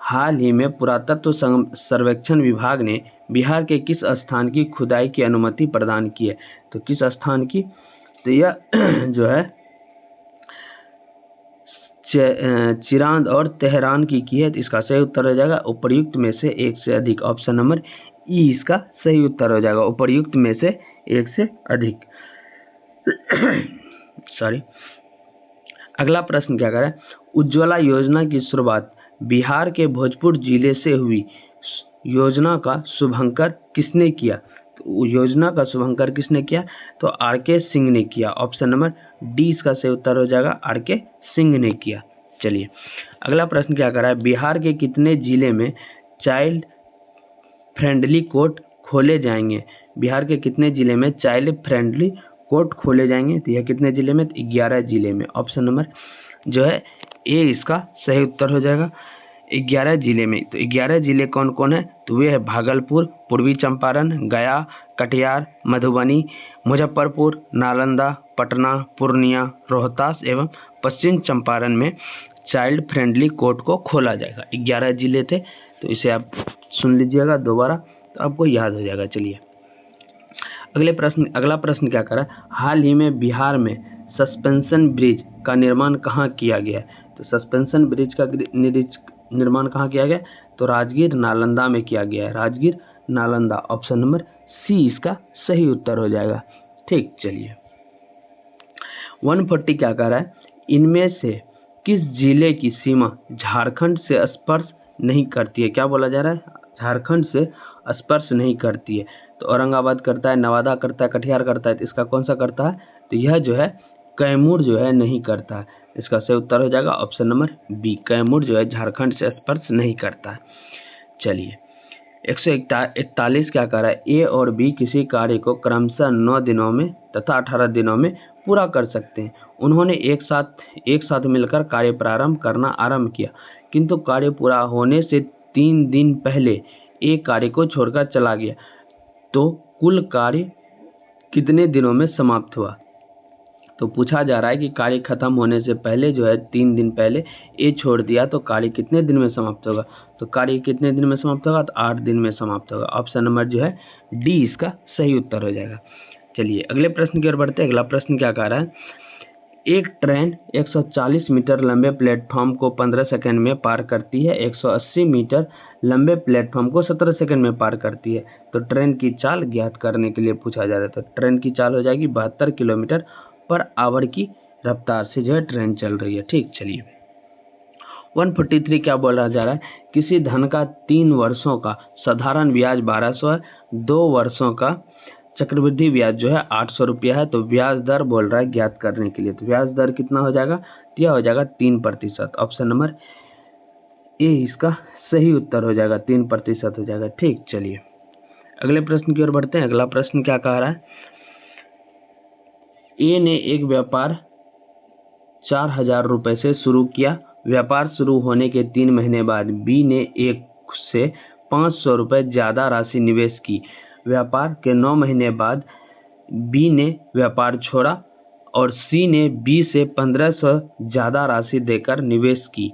Speaker 1: हाल ही में पुरातत्व सर्वेक्षण विभाग ने बिहार के किस स्थान की खुदाई की अनुमति प्रदान की है? तो किस स्थान की? तो यह जो है चिरांद और तेहरान की है। तो इसका सही उत्तर हो जाएगा उपर्युक्त में से एक से अधिक। ऑप्शन नंबर ई इसका सही उत्तर हो जाएगा, उपर्युक्त में से एक से अधिक। सॉरी। अगला प्रश्न क्या कर रहा है, उज्ज्वला योजना की शुरुआत बिहार के भोजपुर जिले से हुई। योजना का शुभांकर किसने किया? तो योजना का शुभांकर किसने किया? तो आर के सिंह ने किया। ऑप्शन नंबर डी इसका सही उत्तर हो जाएगा, आर के सिंह ने किया। चलिए अगला प्रश्न क्या कर रहा है, बिहार के कितने जिले में चाइल्ड फ्रेंडली कोर्ट खोले जाएंगे? बिहार के कितने जिले में चाइल्ड फ्रेंडली कोर्ट खोले जाएंगे? तो यह कितने जिले में? 11 जिले में। ऑप्शन नंबर जो है ए इसका सही उत्तर हो जाएगा, 11 जिले में। तो 11 जिले कौन कौन है? तो वे है भागलपुर, पूर्वी चंपारण, गया, कटिहार, मधुबनी, मुजफ्फरपुर, नालंदा, पटना, पूर्णिया, रोहतास एवं पश्चिम चंपारण में चाइल्ड फ्रेंडली कोर्ट को खोला जाएगा। 11 जिले थे, तो इसे आप सुन लीजिएगा दोबारा, तो आपको याद हो जाएगा। चलिए अगला प्रश्न क्या करा, हाल ही में बिहार में सस्पेंशन ब्रिज का निर्माण कहाँ किया गया? तो सस्पेंशन ब्रिज का निर्माण कहाँ किया गया? तो राजगीर नालंदा में किया गया है, Rajgir Nalanda. Option number C इसका सही उत्तर हो जाएगा। ठीक, चलिए 140 क्या कह रहा है, इनमें से किस जिले की सीमा झारखंड से स्पर्श नहीं करती है? क्या बोला जा रहा है? झारखंड से स्पर्श नहीं करती है। तो औरंगाबाद करता है, नवादा करता है, कटिहार करता है। तो इसका कौन सा करता है? तो यह जो है कैमूर जो है नहीं करता है। इसका सही उत्तर हो जाएगा ऑप्शन नंबर बी, कैमूर जो है झारखंड से स्पर्श नहीं करता है। चलिए 141 क्या कर रहा है, ए और बी किसी कार्य को क्रमशः 9 दिनों में तथा 18 दिनों में पूरा कर सकते हैं। उन्होंने एक साथ मिलकर कार्य प्रारंभ करना आरंभ किया, किंतु कार्य पूरा होने से 3 दिन पहले एक कार्य को छोड़कर चला गया। तो कुल कार्य कितने दिनों में समाप्त हुआ? तो पूछा जा रहा है कि कार्य खत्म होने से पहले जो है 3 दिन पहले ए छोड़ दिया, तो कार्य कितने दिन में समाप्त होगा? तो कार्य कितने दिन में समाप्त होगा? तो 8 दिन में समाप्त होगा। ऑप्शन नंबर जो है डी इसका सही उत्तर हो जाएगा। चलिए अगले प्रश्न की ओर बढ़ते हैं। अगला प्रश्न क्या कह रहा है, एक ट्रेन 140 मीटर लंबे प्लेटफॉर्म को 15 सेकंड में पार करती है, 180 मीटर लंबे प्लेटफॉर्म को 17 सेकंड में पार करती है। तो ट्रेन की चाल ज्ञात करने के लिए पूछा जा रहा है। तो ट्रेन की चाल हो जाएगी 72 किलोमीटर पर आवर की रफ्तार से जो है ट्रेन चल रही है। ठीक, चलिए 143 क्या बोला जा रहा है, किसी धन का 3 वर्षों का साधारण ब्याज 1200 है, 2 वर्षों का चक्रवृद्धि ब्याज जो है 800 रुपया है। तो ब्याज दर बोल रहा है ज्ञात करने के लिए। तो ब्याज दर कितना हो जाएगा? यह हो जाएगा 3%। ऑप्शन नंबर ए इसका सही उत्तर हो जाएगा, 3% हो जाएगा। ठीक, चलिए अगले प्रश्न की ओर बढ़ते हैं। अगला प्रश्न क्या कह रहा है, ए ने एक व्यापार 4000 रुपए से शुरू किया। व्यापार शुरू होने के 3 महीने बाद बी ने एक से 500 रुपए ज्यादा राशि निवेश की। व्यापार के 9 महीने बाद बी ने व्यापार छोड़ा और सी ने बी से 1500 ज्यादा राशि देकर निवेश की।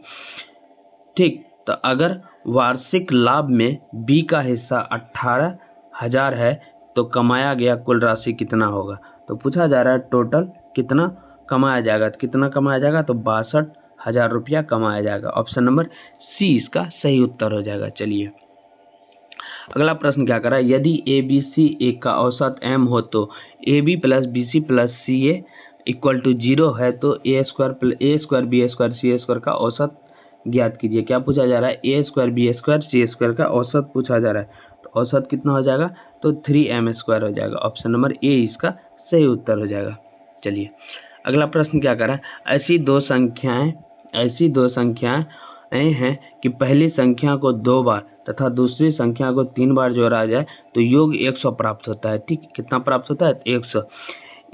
Speaker 1: ठीक, तो अगर वार्षिक लाभ में बी का हिस्सा 18,000 है तो कमाया गया कुल राशि कितना होगा? तो पूछा जा रहा है टोटल कितना कमाया जाएगा। तो कितना कमाया जाएगा? तो 62,000 रुपया कमाया जाएगा। ऑप्शन नंबर सी इसका सही उत्तर हो जाएगा। चलिए अगला प्रश्न क्या कर रहा है, यदि ए बी सी ए का औसत m हो तो A B plus B C plus C A equal to 0 है, तो A square B square C square का औसत ज्ञात कीजिए। क्या पूछा जा रहा है? A square B square C square का औसत पूछा जा रहा है। तो औसत कितना हो जाएगा? तो 3m स्क्वायर हो जाएगा। ऑप्शन नंबर ए इसका सही उत्तर हो जाएगा। चलिए अगला प्रश्न क्या कर रहा है, ऐसी दो संख्याएं हैं कि पहली संख्या को 2 बार तथा दूसरी संख्या को 3 बार जोड़ा जाए तो योग 100 प्राप्त होता है। ठीक, कितना प्राप्त होता है? 100।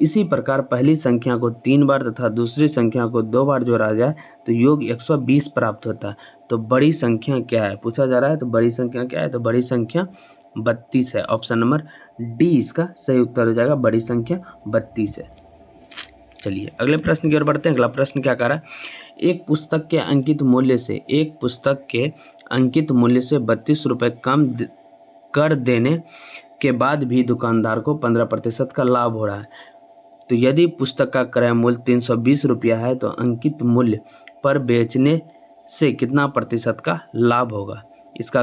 Speaker 1: इसी प्रकार पहली संख्या को 3 बार तथा दूसरी संख्या को 2 बार जोड़ा जाए तो योग 120 प्राप्त होता है। तो बड़ी संख्या क्या है पूछा जा रहा है। तो बड़ी संख्या क्या है? तो बड़ी संख्या 32 है। ऑप्शन नंबर डी इसका सही उत्तर हो जाएगा, बड़ी संख्या 32 है। चलिए अगले प्रश्न की ओर बढ़ते हैं। अगला प्रश्न क्या कह रहा है, एक पुस्तक के अंकित मूल्य से 32 रुपये कम कर देने के बाद भी दुकानदार को 15% का लाभ हो रहा है। तो यदि पुस्तक का क्रय मूल्य 320 रुपया है तो अंकित मूल्य पर बेचने से कितना प्रतिशत का लाभ होगा। इसका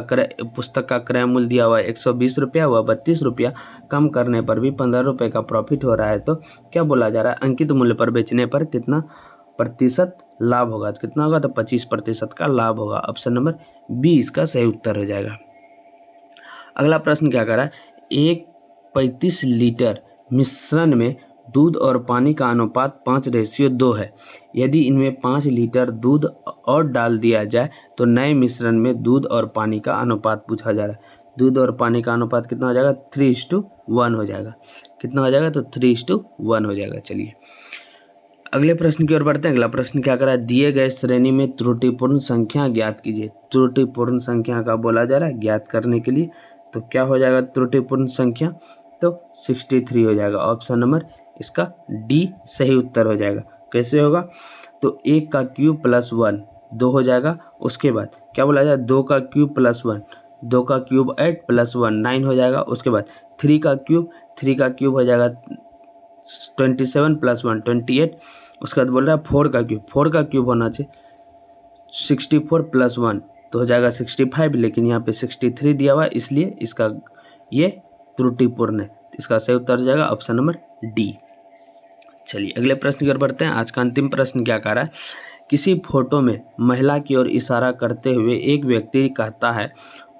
Speaker 1: पुस्तक का क्रय मूल्य दिया हुआ है 120 रुपया, वह 32 रुपया कम करने पर भी 15 रुपये का प्रॉफिट हो रहा है। तो क्या बोला जा रहा है, अंकित मूल्य पर बेचने पर कितना प्रतिशत लाभ होगा। कितना होगा, तो 25% का लाभ होगा। ऑप्शन नंबर बी इसका सही उत्तर हो जाएगा। अगला प्रश्न क्या कर रहा है, एक 35 लीटर मिश्रण में दूध और पानी का अनुपात 5:2 है। यदि इनमें 5 लीटर दूध और डाल दिया जाए तो नए मिश्रण में दूध और पानी का अनुपात पूछा जा रहा है। दूध और पानी का अनुपात कितना हो जाएगा, 3:1 हो जाएगा। कितना हो जाएगा, तो 3:1 हो जाएगा। चलिए अगले प्रश्न की ओर बढ़ते हैं। अगला प्रश्न क्या कर रहा है, दिए गए श्रेणी में त्रुटिपूर्ण संख्या ज्ञात कीजिए। त्रुटिपूर्ण संख्या का बोला जा रहा है ज्ञात करने के लिए, तो क्या हो जाएगा त्रुटिपूर्ण संख्या, तो 63 हो जाएगा। ऑप्शन नंबर इसका डी सही उत्तर हो जाएगा। कैसे होगा, तो 1 का क्यूब प्लस 1 2 हो जाएगा। उसके बाद क्या बोला जाए, 2 का क्यूब प्लस 1 2 का क्यूब 8 प्लस 1 9 हो जाएगा। उसके बाद 3 का क्यूब हो जाएगा 27 प्लस 1 28। उसके बाद बोल रहा है 4 का क्यूब होना चाहिए 64 प्लस 1 तो हो जाएगा 65, लेकिन यहाँ पे 63 दिया हुआ है, इसलिए इसका ये त्रुटिपूर्ण है। इसका सही उत्तर हो जाएगा ऑप्शन नंबर डी। चलिए अगले प्रश्न की ओर बढ़ते हैं। आज का अंतिम प्रश्न क्या कह रहा है, किसी फोटो में महिला की ओर इशारा करते हुए एक व्यक्ति कहता है,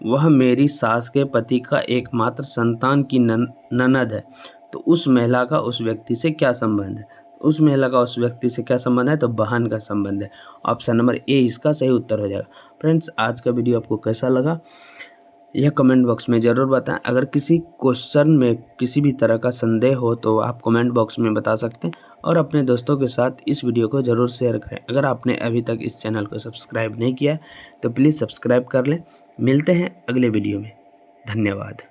Speaker 1: वह मेरी सास के पति का एकमात्र संतान की ननद है। तो उस महिला का उस व्यक्ति से क्या संबंध है। उस महिला का उस व्यक्ति से क्या संबंध है, तो बहन का संबंध है। ऑप्शन नंबर ए इसका सही उत्तर हो जाएगा। फ्रेंड्स आज का वीडियो आपको कैसा लगा यह कमेंट बॉक्स में ज़रूर बताएं। अगर किसी क्वेश्चन में किसी भी तरह का संदेह हो तो आप कमेंट बॉक्स में बता सकते हैं और अपने दोस्तों के साथ इस वीडियो को ज़रूर शेयर करें। अगर आपने अभी तक इस चैनल को सब्सक्राइब नहीं किया है तो प्लीज़ सब्सक्राइब कर लें। मिलते हैं अगले वीडियो में। धन्यवाद।